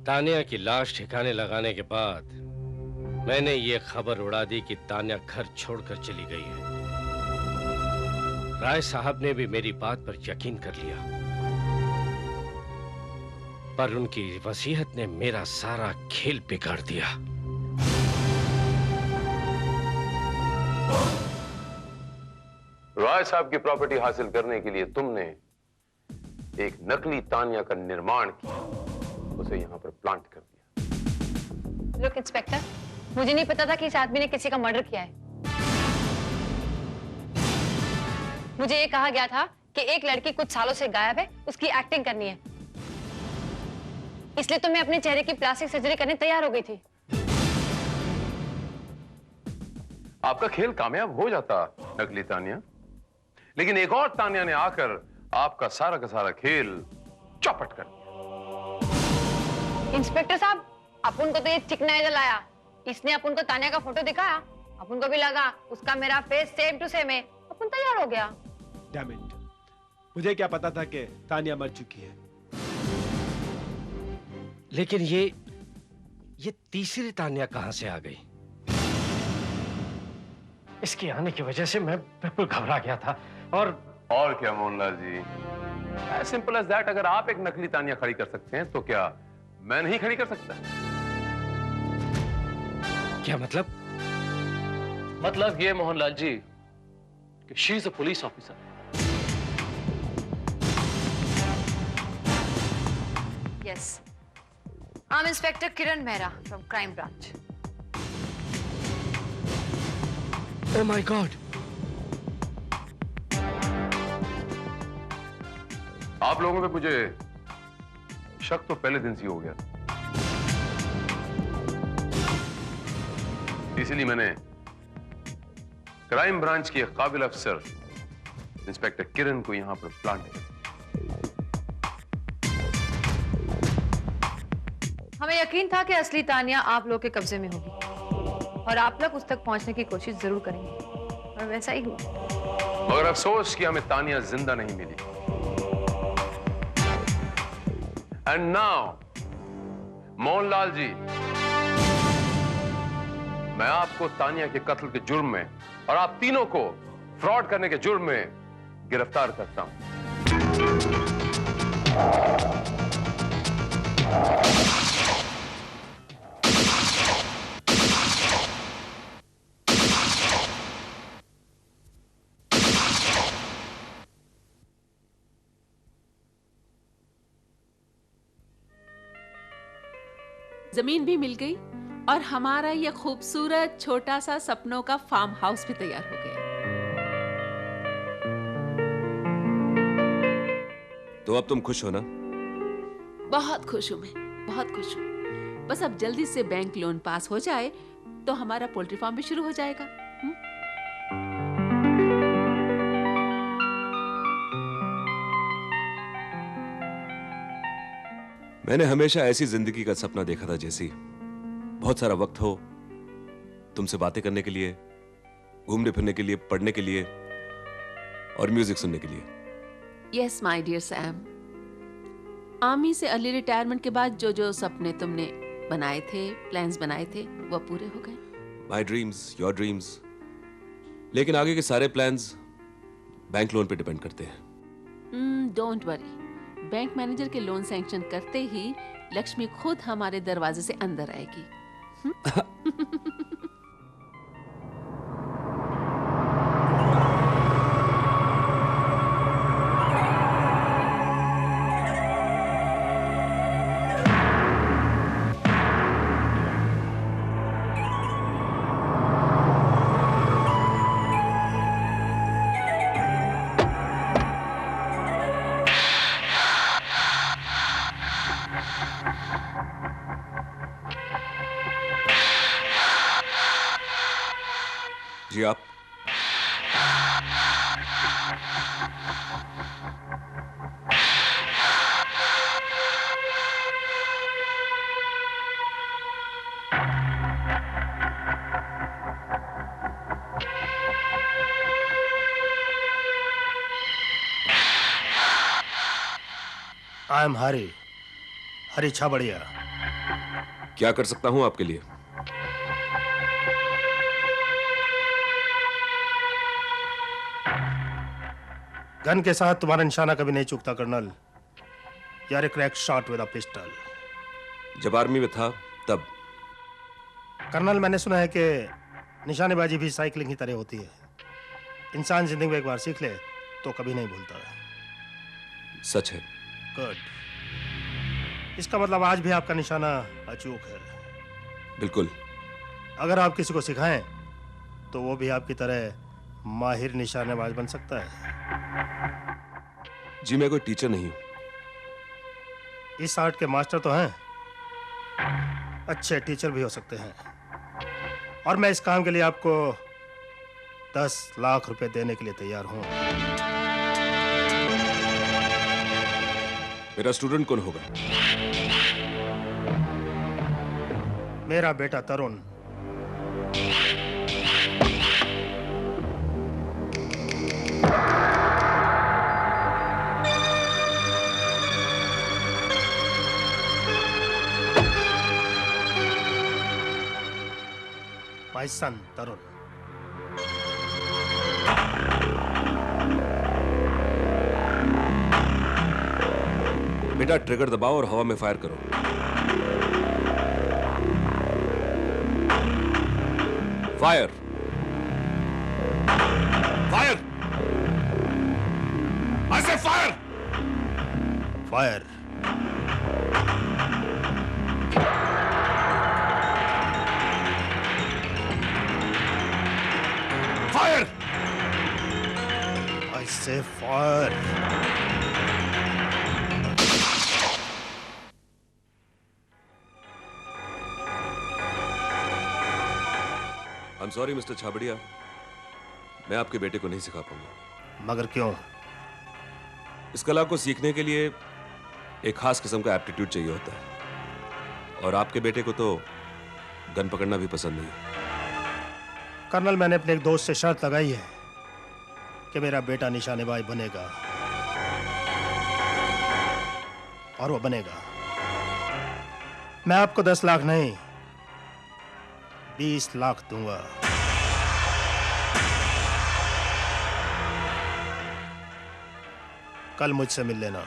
तान्या की लाश ठिकाने लगाने के बाद मैंने ये खबर उड़ा दी कि तान्या घर छोड़कर चली गई है। राय साहब ने भी मेरी बात पर यकीन कर लिया, पर उनकी वसीयत ने मेरा सारा खेल बिगाड़ दिया। राय साहब की प्रॉपर्टी हासिल करने के लिए तुमने एक नकली तान्या का निर्माण किया, उसे यहां पर प्लांट कर दिया। लुक इंस्पेक्टर, मुझे नहीं पता था कि इस आदमी ने किसी का मर्डर किया है। मुझे ये कहा गया था कि एक लड़की कुछ सालों से गायब है, उसकी एक्टिंग करनी है, इसलिए तो मैं अपने चेहरे की प्लास्टिक सर्जरी करने तैयार हो गई थी। आपका खेल कामयाब हो जाता नकली तान्या, लेकिन एक और तान्या ने आकर आपका सारा का सारा खेल चौपट कर दिया। इंस्पेक्टर साहब, अपन को तो ये चिकना इधर लाया, इसने अपन को तान्या का फोटो दिखाया, अपन को भी लगा उसका मेरा फेस सेम टू सेम है, अपन तैयार हो गया। डैम इट, मुझे क्या पता था कि तान्या मर चुकी है। लेकिन ये तीसरी तान्या कहां से आ गई? इसके आने की वजह से मैं बिल्कुल घबरा गया था। और क्या Mohanlal ji, as simple as that. अगर आप एक नकली तान्या खड़ी कर सकते हैं तो क्या मैं नहीं खड़ी कर सकता? क्या मतलब? मतलब ये मोहनलाल जी कि she is a police officer. Yes, I am inspector Kiran Mehra from crime branch. Oh my God, आप लोगों पे मुझे शक तो पहले दिन से ही हो गया, इसलिए मैंने क्राइम ब्रांच की एक काबिल अफसर इंस्पेक्टर किरण को यहां पर प्लांट किया। हमें यकीन था कि असली तान्या आप लोग के कब्जे में होगी और आप लोग उस तक पहुंचने की कोशिश जरूर करेंगे, और वैसा ही हुआ। मगर अफसोस कि हमें तान्या जिंदा नहीं मिली। एंड नाउ मोहनलाल जी, मैं आपको तान्या के कत्ल के जुर्म में और आप तीनों को फ्रॉड करने के जुर्म में गिरफ्तार करता हूं। जमीन भी मिल गई और हमारा यह खूबसूरत छोटा सा सपनों का फार्म हाउस भी तैयार हो गया। तो अब तुम खुश हो ना? बहुत खुश हूं मैं, बहुत खुश हूं। बस अब जल्दी से बैंक लोन पास हो जाए तो हमारा पोल्ट्री फार्म भी शुरू हो जाएगा। मैंने हमेशा ऐसी जिंदगी का सपना देखा था जैसी बहुत सारा वक्त हो तुमसे बातें करने के लिए, घूमने फिरने के लिए, पढ़ने के लिए और म्यूजिक सुनने के लिए। Yes my dear Sam, army से अर्ली रिटायरमेंट के बाद जो जो सपने तुमने बनाए थे, प्लान्स बनाए थे, वो पूरे हो गए। My dreams, your dreams. लेकिन आगे के सारे प्लान्स बैंक लोन पे डिपेंड करते हैं। डोंट वरी, बैंक मैनेजर के लोन सैंक्शन करते ही लक्ष्मी खुद हमारे दरवाजे से अंदर आएगी। जी आप? आई एम हरी, हरी छाबड़िया। क्या कर सकता हूं आपके लिए? गन के साथ तुम्हारा निशाना कभी नहीं चूकता कर्नल। यार एक crack shot with a pistol. जब आर्मी में था तब? कर्नल, मैंने सुना है कि निशानेबाजी भी साइकिलिंग की तरह होती है। इंसान जिंदगी में एक बार सीख ले तो कभी नहीं भूलता। सच है। गुड। इसका मतलब आज भी आपका निशाना अचूक है। बिल्कुल। अगर आप किसी को सिखाएं तो वो भी आपकी तरह माहिर निशानेबाज बन सकता है। जी मैं कोई टीचर नहीं हूं। इस आर्ट के मास्टर तो हैं, अच्छे टीचर भी हो सकते हैं। और मैं इस काम के लिए आपको 10 लाख रुपए देने के लिए तैयार हूं। मेरा स्टूडेंट कौन होगा? मेरा बेटा तरुण। My son, तरुण। बेटा ट्रिगर दबाओ और हवा में फायर करो। Fire! Fire! I say fire! Fire! Fire! I say fire! I'm sorry, mister Chhabria, मैं आपके बेटे को नहीं सिखा पाऊंगा। मगर क्यों? इस कला को सीखने के लिए एक खास किस्म का एप्टीट्यूड चाहिए होता है, और आपके बेटे को तो गन पकड़ना भी पसंद नहीं है। कर्नल, मैंने अपने एक दोस्त से शर्त लगाई है कि मेरा बेटा निशानेबाज बनेगा, और वो बनेगा। मैं आपको 10 लाख नहीं 20 लाख दूंगा। कल मुझसे मिल लेना।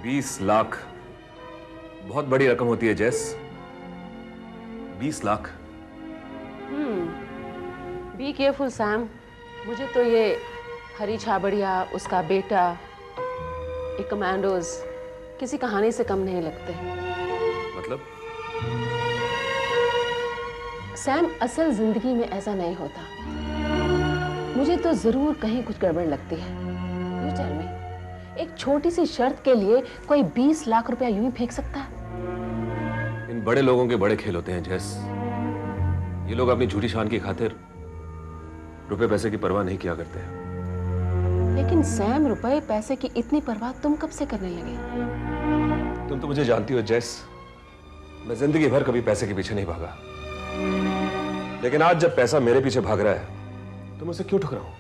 $20 लाख बहुत बड़ी रकम होती है जेस। 20 लाख? Be careful Sam. मुझे तो ये हरी छाबड़िया, उसका बेटा, एक कमांडोज किसी कहानी से कम नहीं लगते। मतलब? सैम, असल जिंदगी में ऐसा नहीं होता। मुझे तो जरूर कहीं कुछ गड़बड़ लगती है। यू टेल मी, एक छोटी सी शर्त के लिए कोई 20 लाख रुपया यूं ही फेंक सकता है? इन बड़े लोगों के बड़े खेल होते हैं जैस। ये लोग अपनी झूठी शान की खातिर रुपए पैसे की परवाह नहीं किया करते हैं। लेकिन सैम, रुपए पैसे की इतनी परवाह तुम कब से करने लगे? तुम तो मुझे जानती हो जैस, मैं जिंदगी भर कभी पैसे के पीछे नहीं भागा। लेकिन आज जब पैसा मेरे पीछे भाग रहा है तो मैं उसे क्यों ठुकराऊं?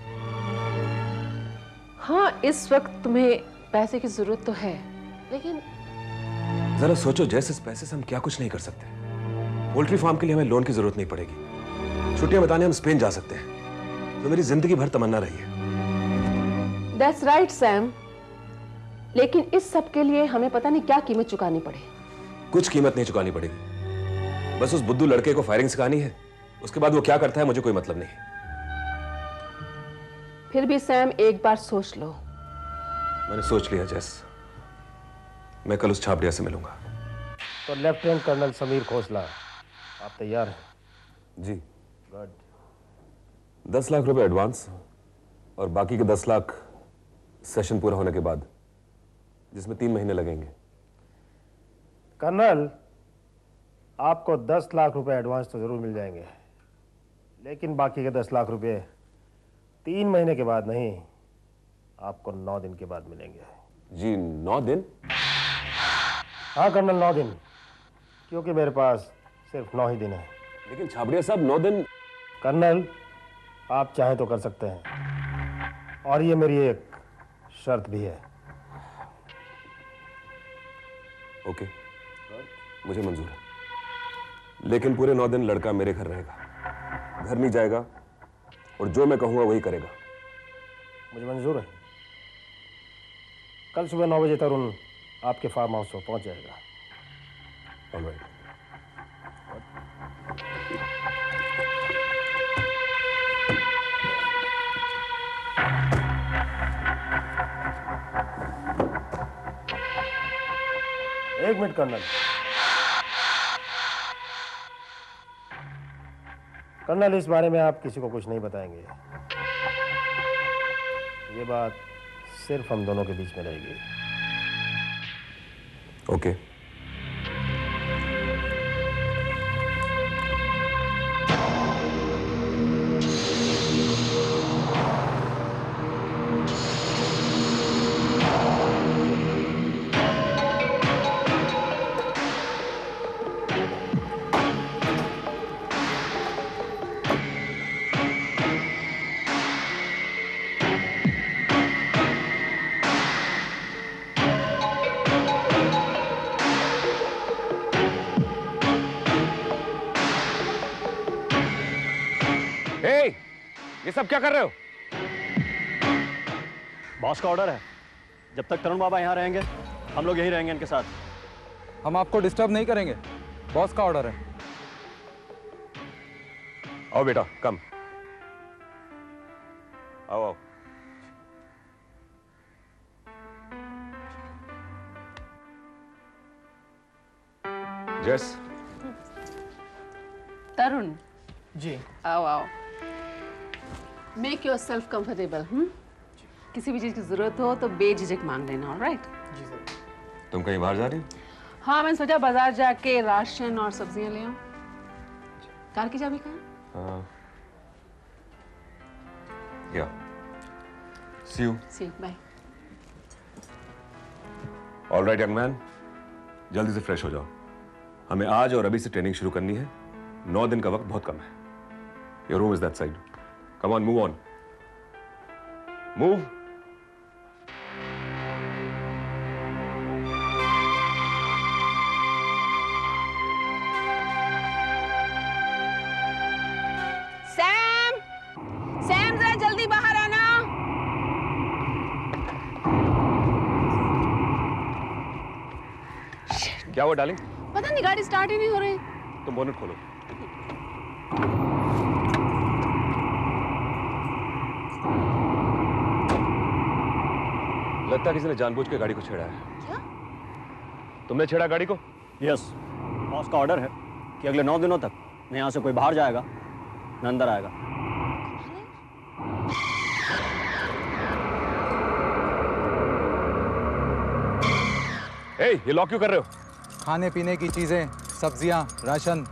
हाँ, इस वक्त तुम्हें पैसे की जरूरत तो है, लेकिन जरा सोचो जैसे इस पैसे से हम क्या कुछ नहीं कर सकते। पोल्ट्री फार्म के लिए हमें लोन की जरूरत नहीं पड़ेगी। छुट्टियां बताने हम स्पेन जा सकते हैं। तो मेरी जिंदगी भर तमन्ना रही है। That's right, Sam. लेकिन इस सब के लिए हमें पता नहीं क्या कीमत चुकानी पड़े। कुछ कीमत नहीं चुकानी पड़ेगी। बस उस बुद्धू लड़के को फायरिंग सिखानी है। उसके बाद वो क्या करता है मुझे कोई मतलब नहीं। फिर भी सैम, एक बार सोच लो। मैंने सोच लिया जैस, मैं कल उस छाबड़िया से मिलूंगा। तो लेफ्टिनेंट कर्नल समीर खोसला, आप तैयार हैं? जी। गुड। 10 लाख रुपए एडवांस और बाकी के 10 लाख सेशन पूरा होने के बाद, जिसमें 3 महीने लगेंगे। कर्नल, आपको 10 लाख रुपए एडवांस तो जरूर मिल जाएंगे, लेकिन बाकी के 10 लाख रुपए 3 महीने के बाद नहीं, आपको 9 दिन के बाद मिलेंगे। जी, 9 दिन? हाँ कर्नल, 9 दिन, क्योंकि मेरे पास सिर्फ 9 ही दिन है। लेकिन छाबड़िया साहब, 9 दिन? कर्नल, आप चाहें तो कर सकते हैं, और ये मेरी एक शर्त भी है। ओके, मुझे मंजूर है। लेकिन पूरे 9 दिन लड़का मेरे घर रहेगा, घर नहीं जाएगा, और जो मैं कहूंगा वही करेगा। मुझे मंजूर है। कल सुबह 9 बजे तरुण आपके फार्म हाउस पर पहुंच जाएगा। ऑलराइट। एक मिनट कर्नल। कर्नल, इस बारे में आप किसी को कुछ नहीं बताएंगे। ये बात सिर्फ हम दोनों के बीच में रहेगी। ओके। ये सब क्या कर रहे हो? बॉस का ऑर्डर है, जब तक तरुण बाबा यहाँ रहेंगे हम लोग यहीं रहेंगे इनके साथ। हम आपको डिस्टर्ब नहीं करेंगे, बॉस का ऑर्डर है। आओ बेटा, कम। आओ आओ। जैस। तरुण जी। आओ आओ। Make your self comfortable. किसी भी चीज की जरूरत हो तो बेझिझक मांग लेना। ऑलराइट? जी सर। तुम कहीं बाहर जा रही हो? हाँ, मैंने सोचा बाजार जाके राशन और सब्जियां ले आऊं। कार की चाबी कहाँ? या। See you. See you. Bye. Alright young man, जल्दी से फ्रेश हो जाओ। हमें आज और अभी से ट्रेनिंग शुरू करनी है। 9 दिन का वक्त बहुत कम है। Your room is that side. Come on, move on. Move. Sam, Sam जरा जल्दी बाहर आना। क्या हुआ डार्लिंग? पता नहीं गाड़ी स्टार्ट ही नहीं हो रही। तुम बोनट खोलो। लगता है किसी ने जानबूझ के गाड़ी को छेड़ा है। क्या? तुमने छेड़ा गाड़ी को? यस, बॉस का ऑर्डर है कि अगले 9 दिनों तक न यहाँ से कोई बाहर जाएगा न अंदर आएगा। ये लॉक क्यों कर रहे हो? खाने पीने की चीजें, सब्जियां, राशन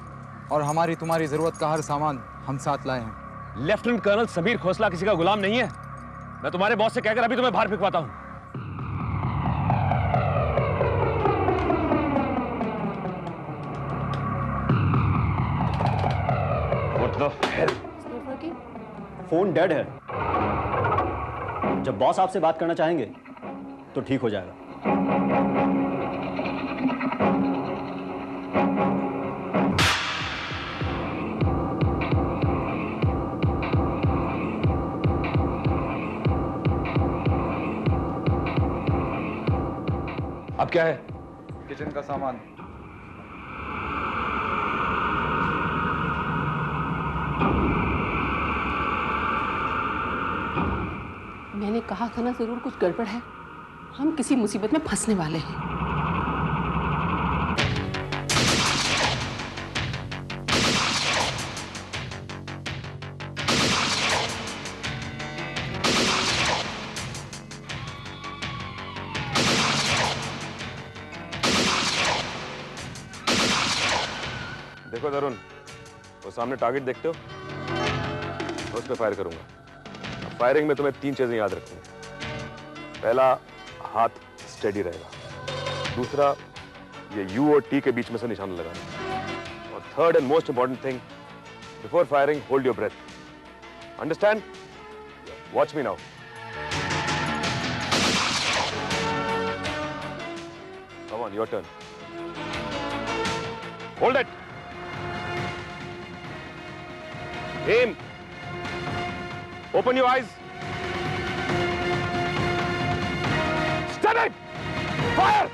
और हमारी तुम्हारी जरूरत का हर सामान हम साथ लाए हैं। लेफ्टिनेंट कर्नल समीर खोसला किसी का गुलाम नहीं है। मैं तुम्हारे बॉस से कहकर अभी तुम्हें बाहर फिकवाता हूँ। What the hell? Phone dead है। जब बॉस आपसे बात करना चाहेंगे तो ठीक हो जाएगा। अब क्या है? किचन का सामान। मैंने कहा था ना, जरूर कुछ गड़बड़ है। हम किसी मुसीबत में फंसने वाले हैं। देखो तरुण, वो सामने टारगेट देखते हो? मैं उस पर फायर करूंगा। फायरिंग में तुम्हें 3 चीजें याद रखनी। पहला, हाथ स्टेडी रहेगा। दूसरा, ये यू और टी के बीच में से निशान लगाना। और third and most important thing, before firing hold your breath. Understand? Watch me now. Come on, your turn. Hold it. Aim. Open your eyes. Stand it. Fire.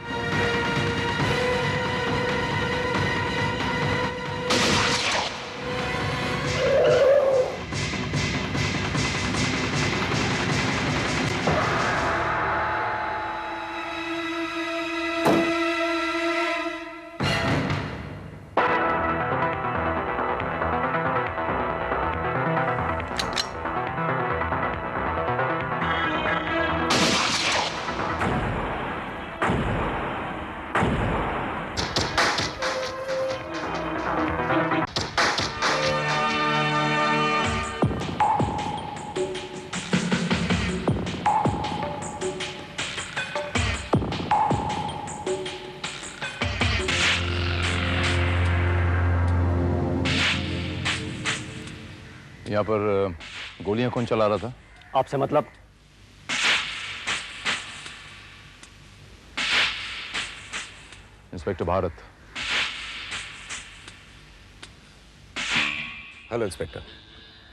यहाँ पर गोलियां कौन चला रहा था? आपसे मतलब? Inspector Bharat. Hello inspector,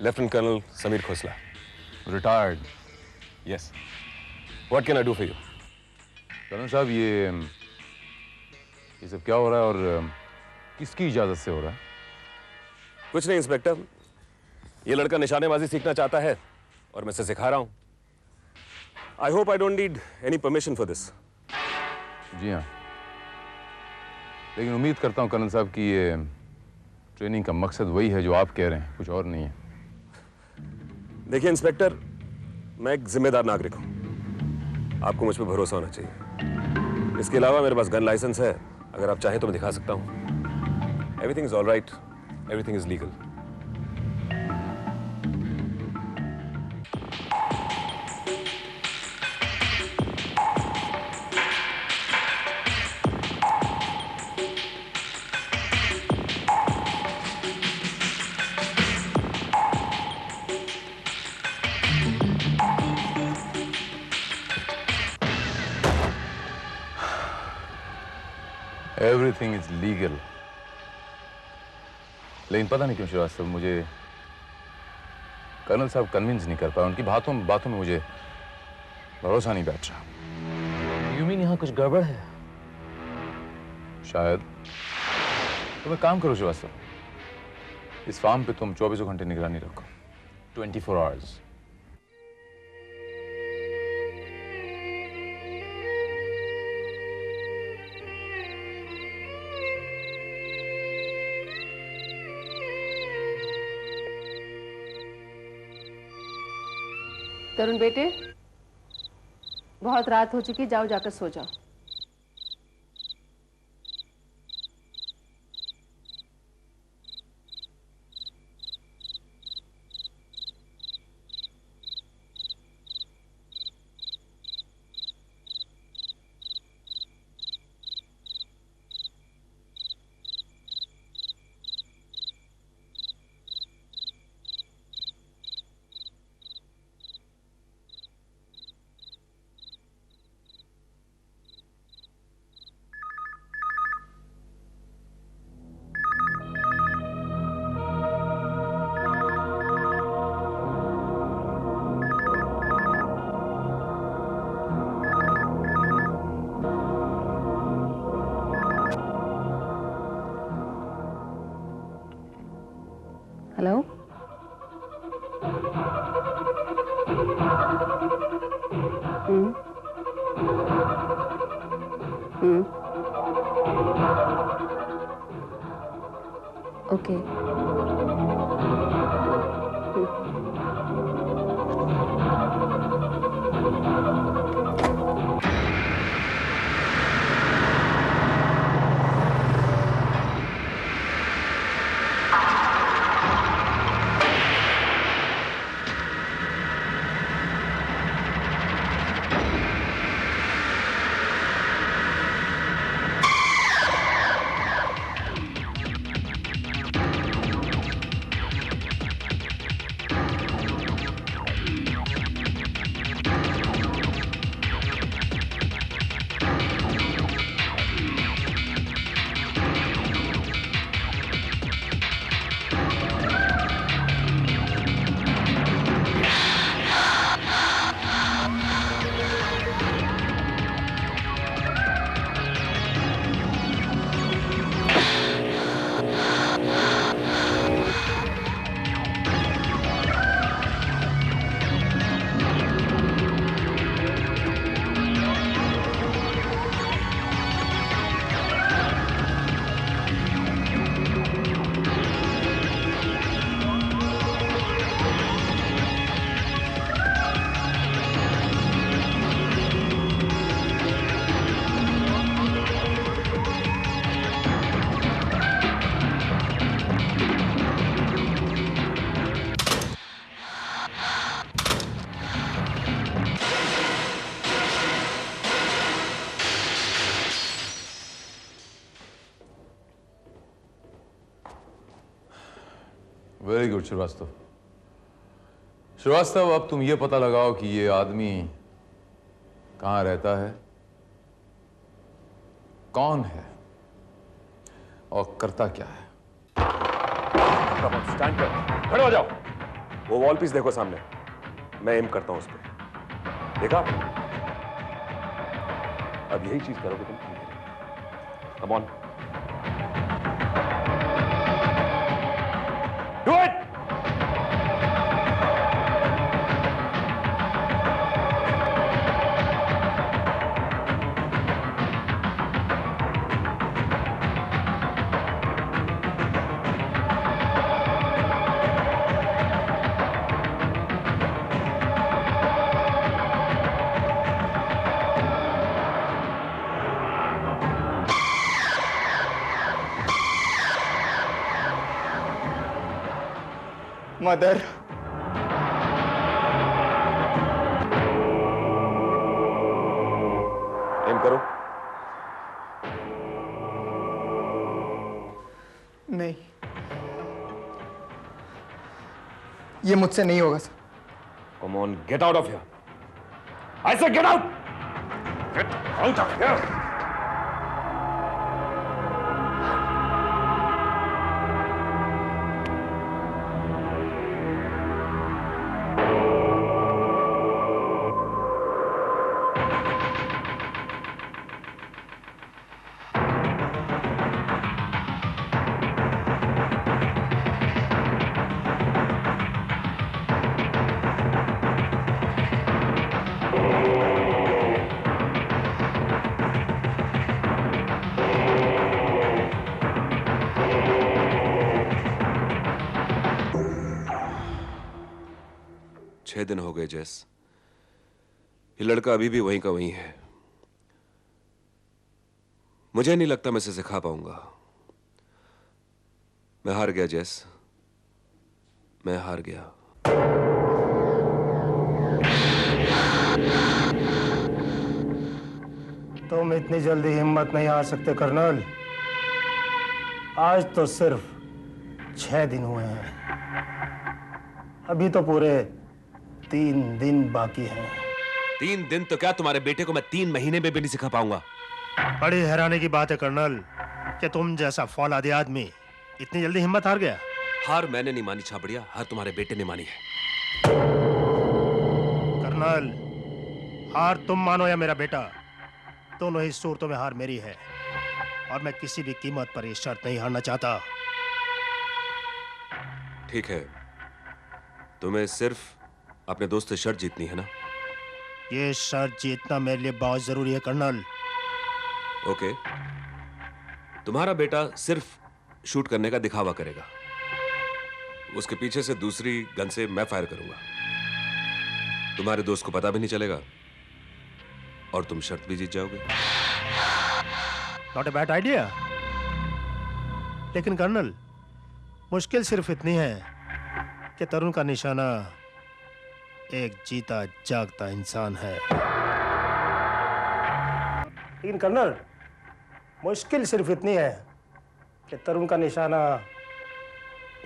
lieutenant colonel Sameer Khosla. Retired? Yes. What can I do for you? Colonel साहब, ये सब क्या हो रहा है और किसकी इजाजत से हो रहा है? कुछ नहीं इंस्पेक्टर, ये लड़का निशानेबाजी सीखना चाहता है और मैं इसे सिखा रहा हूं। I hope I don't need any permission for this. जी हाँ, लेकिन उम्मीद करता हूं कर्नल साहब कि ये ट्रेनिंग का मकसद वही है जो आप कह रहे हैं, कुछ और नहीं है। देखिए इंस्पेक्टर, मैं एक जिम्मेदार नागरिक हूं। आपको मुझ पर भरोसा होना चाहिए। इसके अलावा मेरे पास गन लाइसेंस है, अगर आप चाहें तो मैं दिखा सकता हूं। Everything is all right, everything is legal. Everything is legal. लेकिन पता नहीं क्यों श्रीवास्तव, मुझे कर्नल साहब कन्विंस नहीं कर पाए। उनकी बातों में मुझे भरोसा नहीं बैठ रहा। यू मीन यहाँ कुछ गड़बड़ है? शायद। तुम एक काम करो श्रीवास्तव, इस फार्म पे तुम 24 घंटे निगरानी रखो, 24 आवर्स। तरुण बेटे, बहुत रात हो चुकी, जाओ जाकर सो जाओ। Hello, okay. Very good Srivastava. Srivastava, अब तुम ये पता लगाओ कि ये आदमी कहां रहता है, कौन है और करता क्या है। स्टैंड पर खड़े हो जाओ। वो वॉल पीस देखो सामने, मैं एम करता हूं उस पर। देखा? अब यही चीज करोगे तुम। Come on, do it. Mother, M करो। नहीं, ये मुझसे नहीं होगा sir. Come on, get out of here. I say get out. Get out of here. 6 दिन हो गए जैस। ये लड़का अभी भी वहीं का वहीं है। मुझे नहीं लगता मैं इसे सिखा पाऊंगा। मैं हार गया जैस, मैं हार गया। तुम इतनी जल्दी हिम्मत नहीं हार सकते कर्नल। आज तो सिर्फ 6 दिन हुए हैं, अभी तो पूरे 3 दिन बाकी हैं। 3 दिन तो क्या, तुम्हारे बेटे को मैं 3 महीने में भी नहीं सिखा पाऊंगा। बड़ी हैरानी की बात है कर्नल कि तुम जैसा फौलादी आदमी इतनी जल्दी हिम्मत हार गया। हार मैंने नहीं मानी छाबड़िया, हार तुम्हारे बेटे ने मानी है। कर्नल, हार तुम मानो या मेरा बेटा, दोनों ही सूरतों में हार मेरी है और मैं किसी भी कीमत पर ये शर्त नहीं हारना चाहता। ठीक है, तुम्हें सिर्फ अपने दोस्त से शर्त जीतनी है ना? ये शर्त जीतना मेरे लिए बहुत जरूरी है कर्नल। ओके, तुम्हारा बेटा सिर्फ शूट करने का दिखावा करेगा, उसके पीछे से दूसरी गन से मैं फायर करूंगा। तुम्हारे दोस्त को पता भी नहीं चलेगा और तुम शर्त भी जीत जाओगे। नॉट ए बैड आइडिया, लेकिन कर्नल मुश्किल सिर्फ इतनी है कि तरुण का निशाना एक जीता जागता इंसान है। लेकिन कर्नल मुश्किल सिर्फ इतनी है कि तरुण का निशाना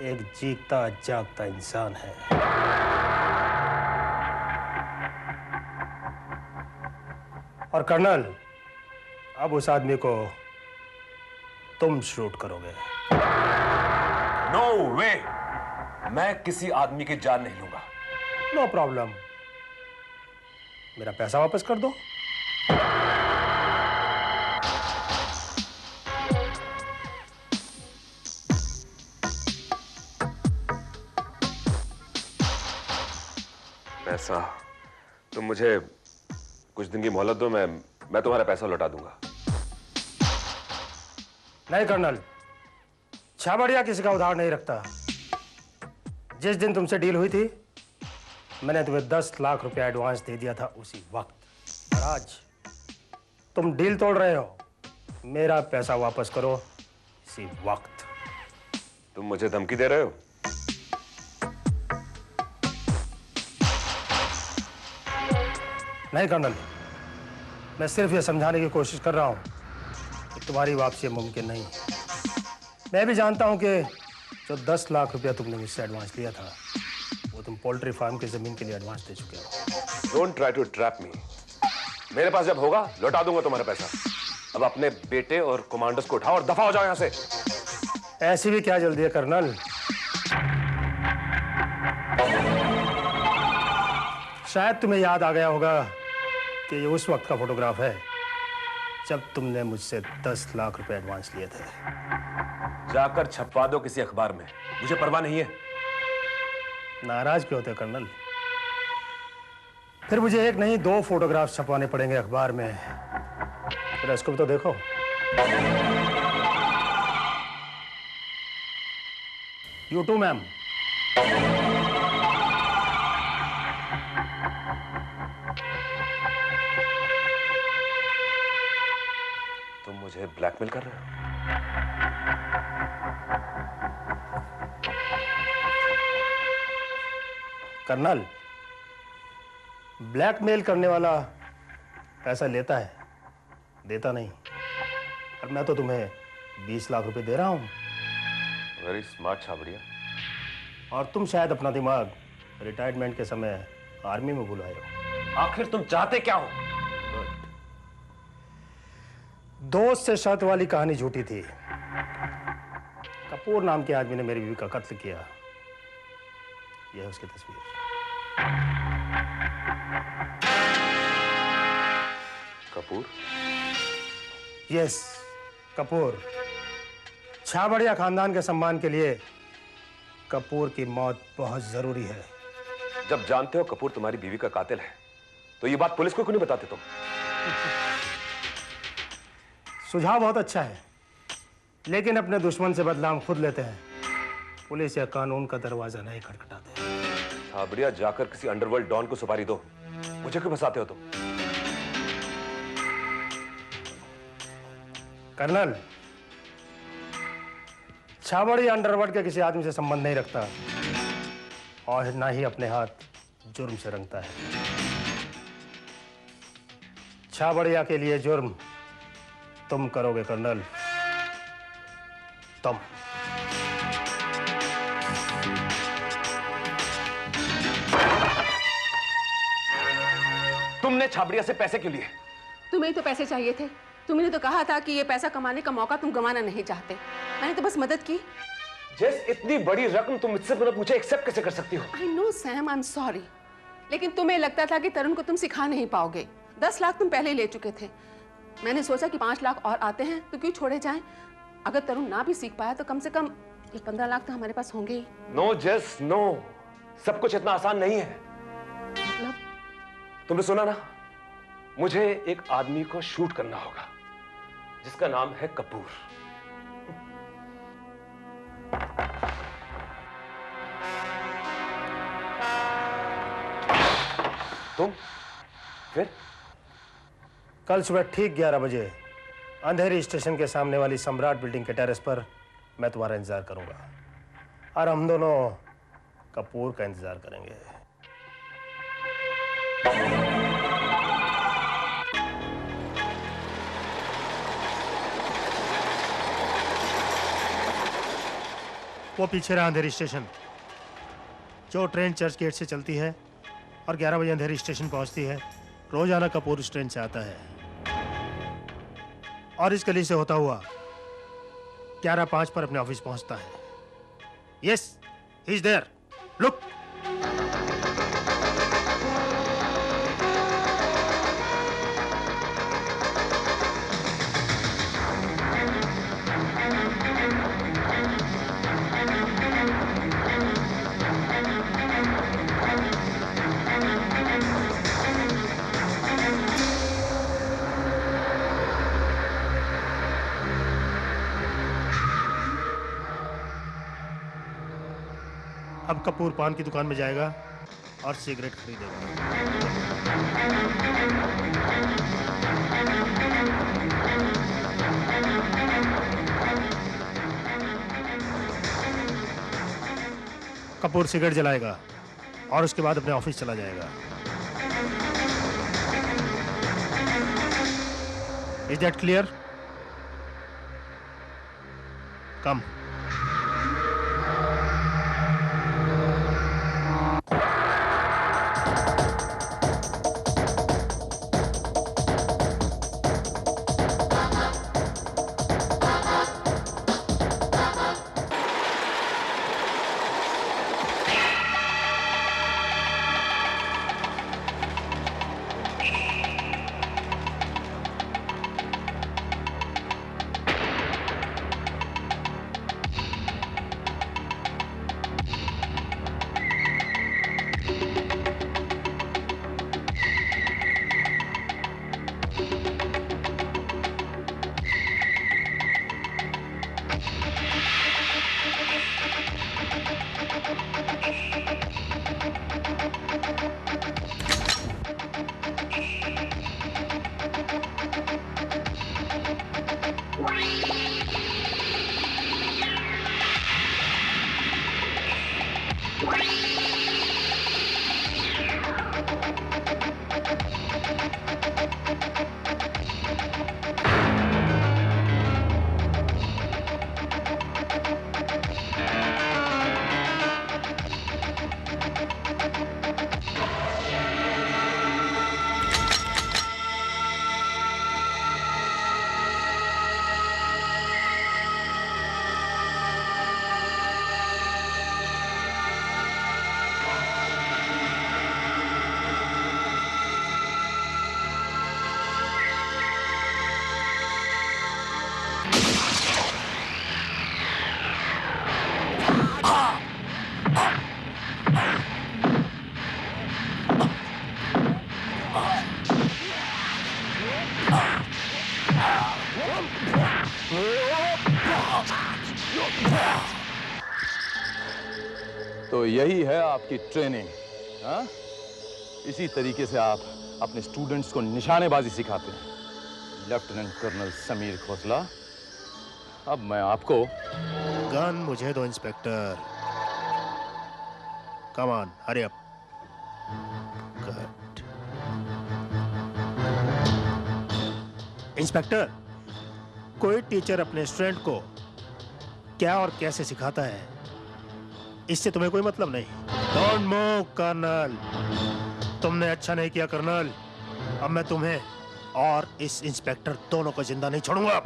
एक जीता जागता इंसान है। और कर्नल, अब उस आदमी को तुम शूट करोगे। नो वे, मैं किसी आदमी की जान नहीं लूंगा। नो प्रॉब्लम, मेरा पैसा वापस कर दो। पैसा? तुम मुझे कुछ दिन की मोहलत दो, मैं तुम्हारा पैसा लौटा दूंगा। नहीं कर्नल, छाबड़िया किसी का उधार नहीं रखता। जिस दिन तुमसे डील हुई थी मैंने तुम्हें 10 लाख रुपया एडवांस दे दिया था उसी वक्त। और आज तुम डील तोड़ रहे हो, मेरा पैसा वापस करो इसी वक्त। तुम मुझे धमकी दे रहे हो? नहीं कर्नल, मैं सिर्फ ये समझाने की कोशिश कर रहा हूं कि तुम्हारी वापसी मुमकिन नहीं। मैं भी जानता हूं कि जो 10 लाख रुपया तुमने मुझसे एडवांस लिया था वो तुम पोल्ट्री फार्म की जमीन के लिए एडवांस दे चुके हो। डोंट ट्राई टू ट्रैप मी। मेरे पास जब होगा लौटा दूंगा तुम्हारा पैसा। अब अपने बेटे और कमांडर्स को उठाओ और दफा हो जाओ यहां से। ऐसी भी क्या जल्दी है कर्नल? शायद तुम्हें याद आ गया होगा कि ये उस वक्त का फोटोग्राफ है जब तुमने मुझसे 10 लाख रुपए एडवांस लिए थे। जाकर छपवा दो किसी अखबार में, मुझे परवाह नहीं है। नाराज क्यों होते कर्नल? फिर मुझे एक नहीं 2 फोटोग्राफ छपवाने पड़ेंगे अखबार में। फिर इसको भी तो देखो। You too ma'am. तुम मुझे ब्लैकमेल कर रहे हो? कर्नल, ब्लैकमेल करने वाला पैसा लेता है, देता नहीं। और मैं तो तुम्हें 20 लाख रुपए दे रहा हूं। Very smart Chhabria. और तुम शायद अपना दिमाग रिटायरमेंट के समय आर्मी में भुलाए हो। आखिर तुम चाहते क्या हो? दोस्त से शर्त वाली कहानी झूठी थी। कपूर नाम के आदमी ने मेरी बीवी का कत्ल किया। यह है उसकी तस्वीर। कपूर? यस, कपूर। छाबड़िया खानदान के सम्मान के लिए कपूर की मौत बहुत जरूरी है। जब जानते हो कपूर तुम्हारी बीवी का कातिल है तो ये बात पुलिस को क्यों नहीं बताते तुम? सुझाव बहुत अच्छा है, लेकिन अपने दुश्मन से बदला हम खुद लेते हैं। पुलिस या कानून का दरवाजा नहीं खटखटाते। छाबड़िया, जाकर किसी अंडरवर्ल्ड डॉन को सुपारी दो। मुझे क्यों फंसाते हो तुम? कर्नल, छाबड़ी अंडरवर्ल्ड के किसी आदमी से संबंध नहीं रखता और ना ही अपने हाथ जुर्म से रंगता है। छाबड़िया के लिए जुर्म तुम करोगे कर्नल, तुम। तुमने छाबड़िया से पैसे क्यों लिए? तुम्हें तो पैसे चाहिए थे। तुमने तो कहा था कि ये पैसा कमाने का मौका तुम गंवाना नहीं चाहते। मैंने तो बस मदद की। जेस, इतनी बड़ी रकम तुम मुझसे बिना पूछे एक्सेप्ट कैसे कर सकती हो? I know Sam, I'm sorry। लेकिन तुम्हें लगता था कि तरुण को तुम सिखा नहीं पाओगे। 10 लाख तुम पहले ही ले चुके थे। मैंने सोचा कि 5 लाख और आते हैं तो क्यों छोड़े जाएं? अगर तरुण ना भी सीख पाया तो कम से कम ये 15 लाख तो हमारे पास होंगे ही। नो जेस, नो। सब कुछ इतना आसान नहीं है। मतलब? तुमने सुना ना? मुझे एक आदमी को शूट करना होगा जिसका नाम है कपूर। तुम फिर? कल सुबह ठीक 11 बजे अंधेरी स्टेशन के सामने वाली सम्राट बिल्डिंग के टेरेस पर मैं तुम्हारा इंतजार करूंगा और हम दोनों कपूर का इंतजार करेंगे। वो पीछे रहा अंधेरी स्टेशन। जो ट्रेन चर्च गेट से चलती है और 11 बजे अंधेरी स्टेशन पहुंचती है, रोजाना कपूर उस ट्रेन से आता है और इस गली से होता हुआ 11:05 पर अपने ऑफिस पहुंचता है। Yes, he is there, look. अब कपूर पान की दुकान में जाएगा और सिगरेट खरीदेगा। कपूर सिगरेट जलाएगा और उसके बाद अपने ऑफिस चला जाएगा। Is that clear? कम। तो यही है आपकी ट्रेनिंग। हाँ? इसी तरीके से आप अपने स्टूडेंट्स को निशानेबाजी सिखाते हैं। लेफ्टिनेंट कर्नल समीर खोसला, अब मैं आपको गन मुझे दो inspector. Come on, hurry up. Good. Inspector, कोई टीचर अपने स्टूडेंट को क्या और कैसे सिखाता है, इससे तुम्हें कोई मतलब नहीं। Don't move colonel. तुमने अच्छा नहीं किया कर्नल। अब मैं तुम्हें और इस इंस्पेक्टर दोनों को जिंदा नहीं छोड़ूंगा।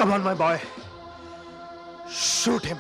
Come on, my boy. Shoot him.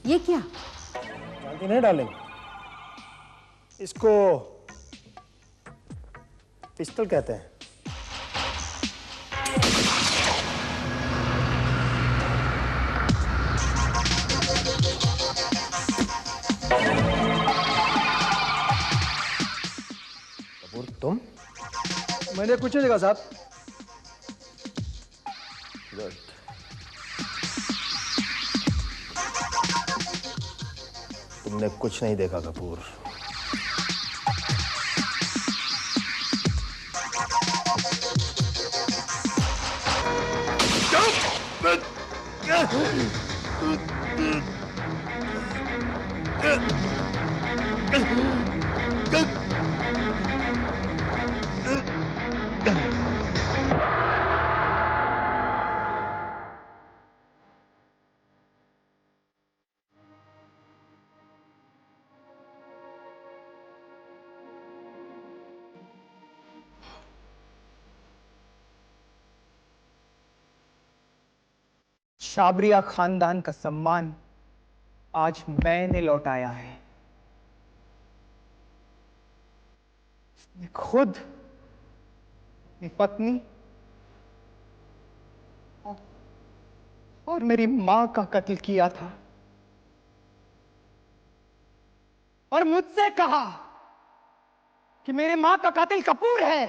ये क्या? जानती नहीं डार्लिंग, इसको पिस्टल कहते हैं। कपूर, तुम? मैंने कुछ नहीं देखा साहब। गुड। तुमने कुछ नहीं देखा कपूर। शाबरिया खानदान का सम्मान आज मैंने लौटाया है। मैं खुद अपनी पत्नी और मेरी मां का कत्ल किया था और मुझसे कहा कि मेरे मां का कातिल कपूर है,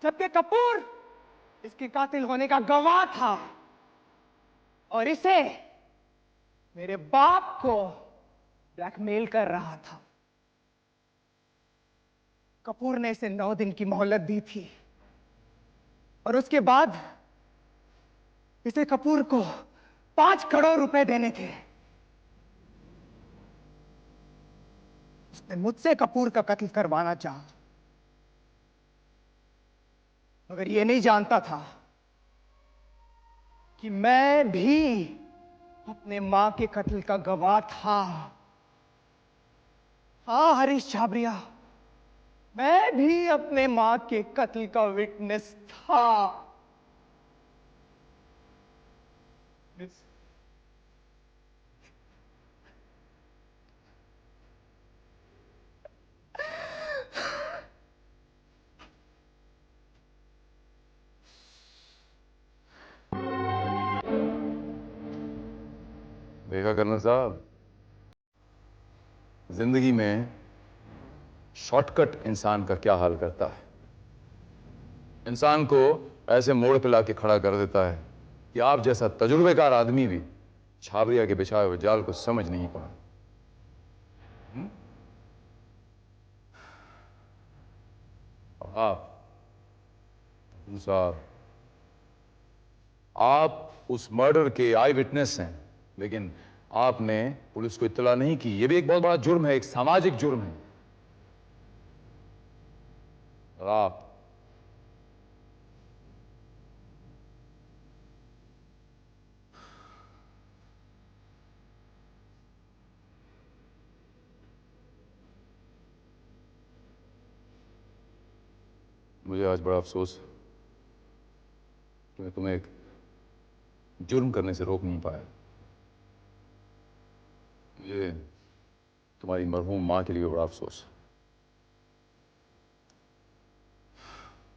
जबकि कपूर इसके कातिल होने का गवाह था और इसे मेरे बाप को ब्लैकमेल कर रहा था। कपूर ने इसे 9 दिन की मोहलत दी थी और उसके बाद इसे कपूर को 5 करोड़ रुपए देने थे। उसने मुझसे कपूर का कत्ल करवाना चाहा, मगर यह नहीं जानता था कि मैं भी अपने मां के कत्ल का गवाह था। हाँ हरीश छाबरिया, मैं भी अपने मां के कत्ल का विटनेस था। देखा कर्नल साहब, जिंदगी में शॉर्टकट इंसान का क्या हाल करता है। इंसान को ऐसे मोड़ पे लाके खड़ा कर देता है कि आप जैसा तजुर्बेकार आदमी भी छाबरिया के बिछाए हुए जाल को समझ नहीं पाए। साहब, आप उस मर्डर के आई विटनेस हैं, लेकिन आपने पुलिस को इत्तला नहीं की। यह भी एक बहुत बड़ा जुर्म है, एक सामाजिक जुर्म है। आप मुझे आज बड़ा अफसोस है कि मैं तुम्हें एक जुर्म करने से रोक नहीं पाया। मुझे तुम्हारी मरहूम मां के लिए बड़ा अफसोस है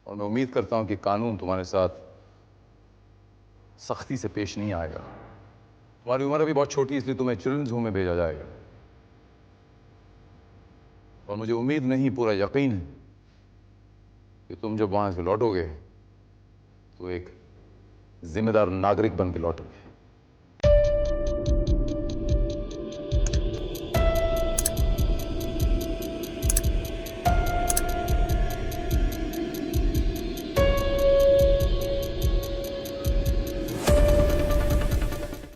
और मैं उम्मीद करता हूं कि कानून तुम्हारे साथ सख्ती से पेश नहीं आएगा। तुम्हारी उम्र अभी बहुत छोटी है, इसलिए तुम्हें चिल्ड्रंस होम में भेजा जाएगा और मुझे उम्मीद नहीं, पूरा यकीन है कि तुम जब वहां से लौटोगे तो एक जिम्मेदार नागरिक बन के लौटोगे।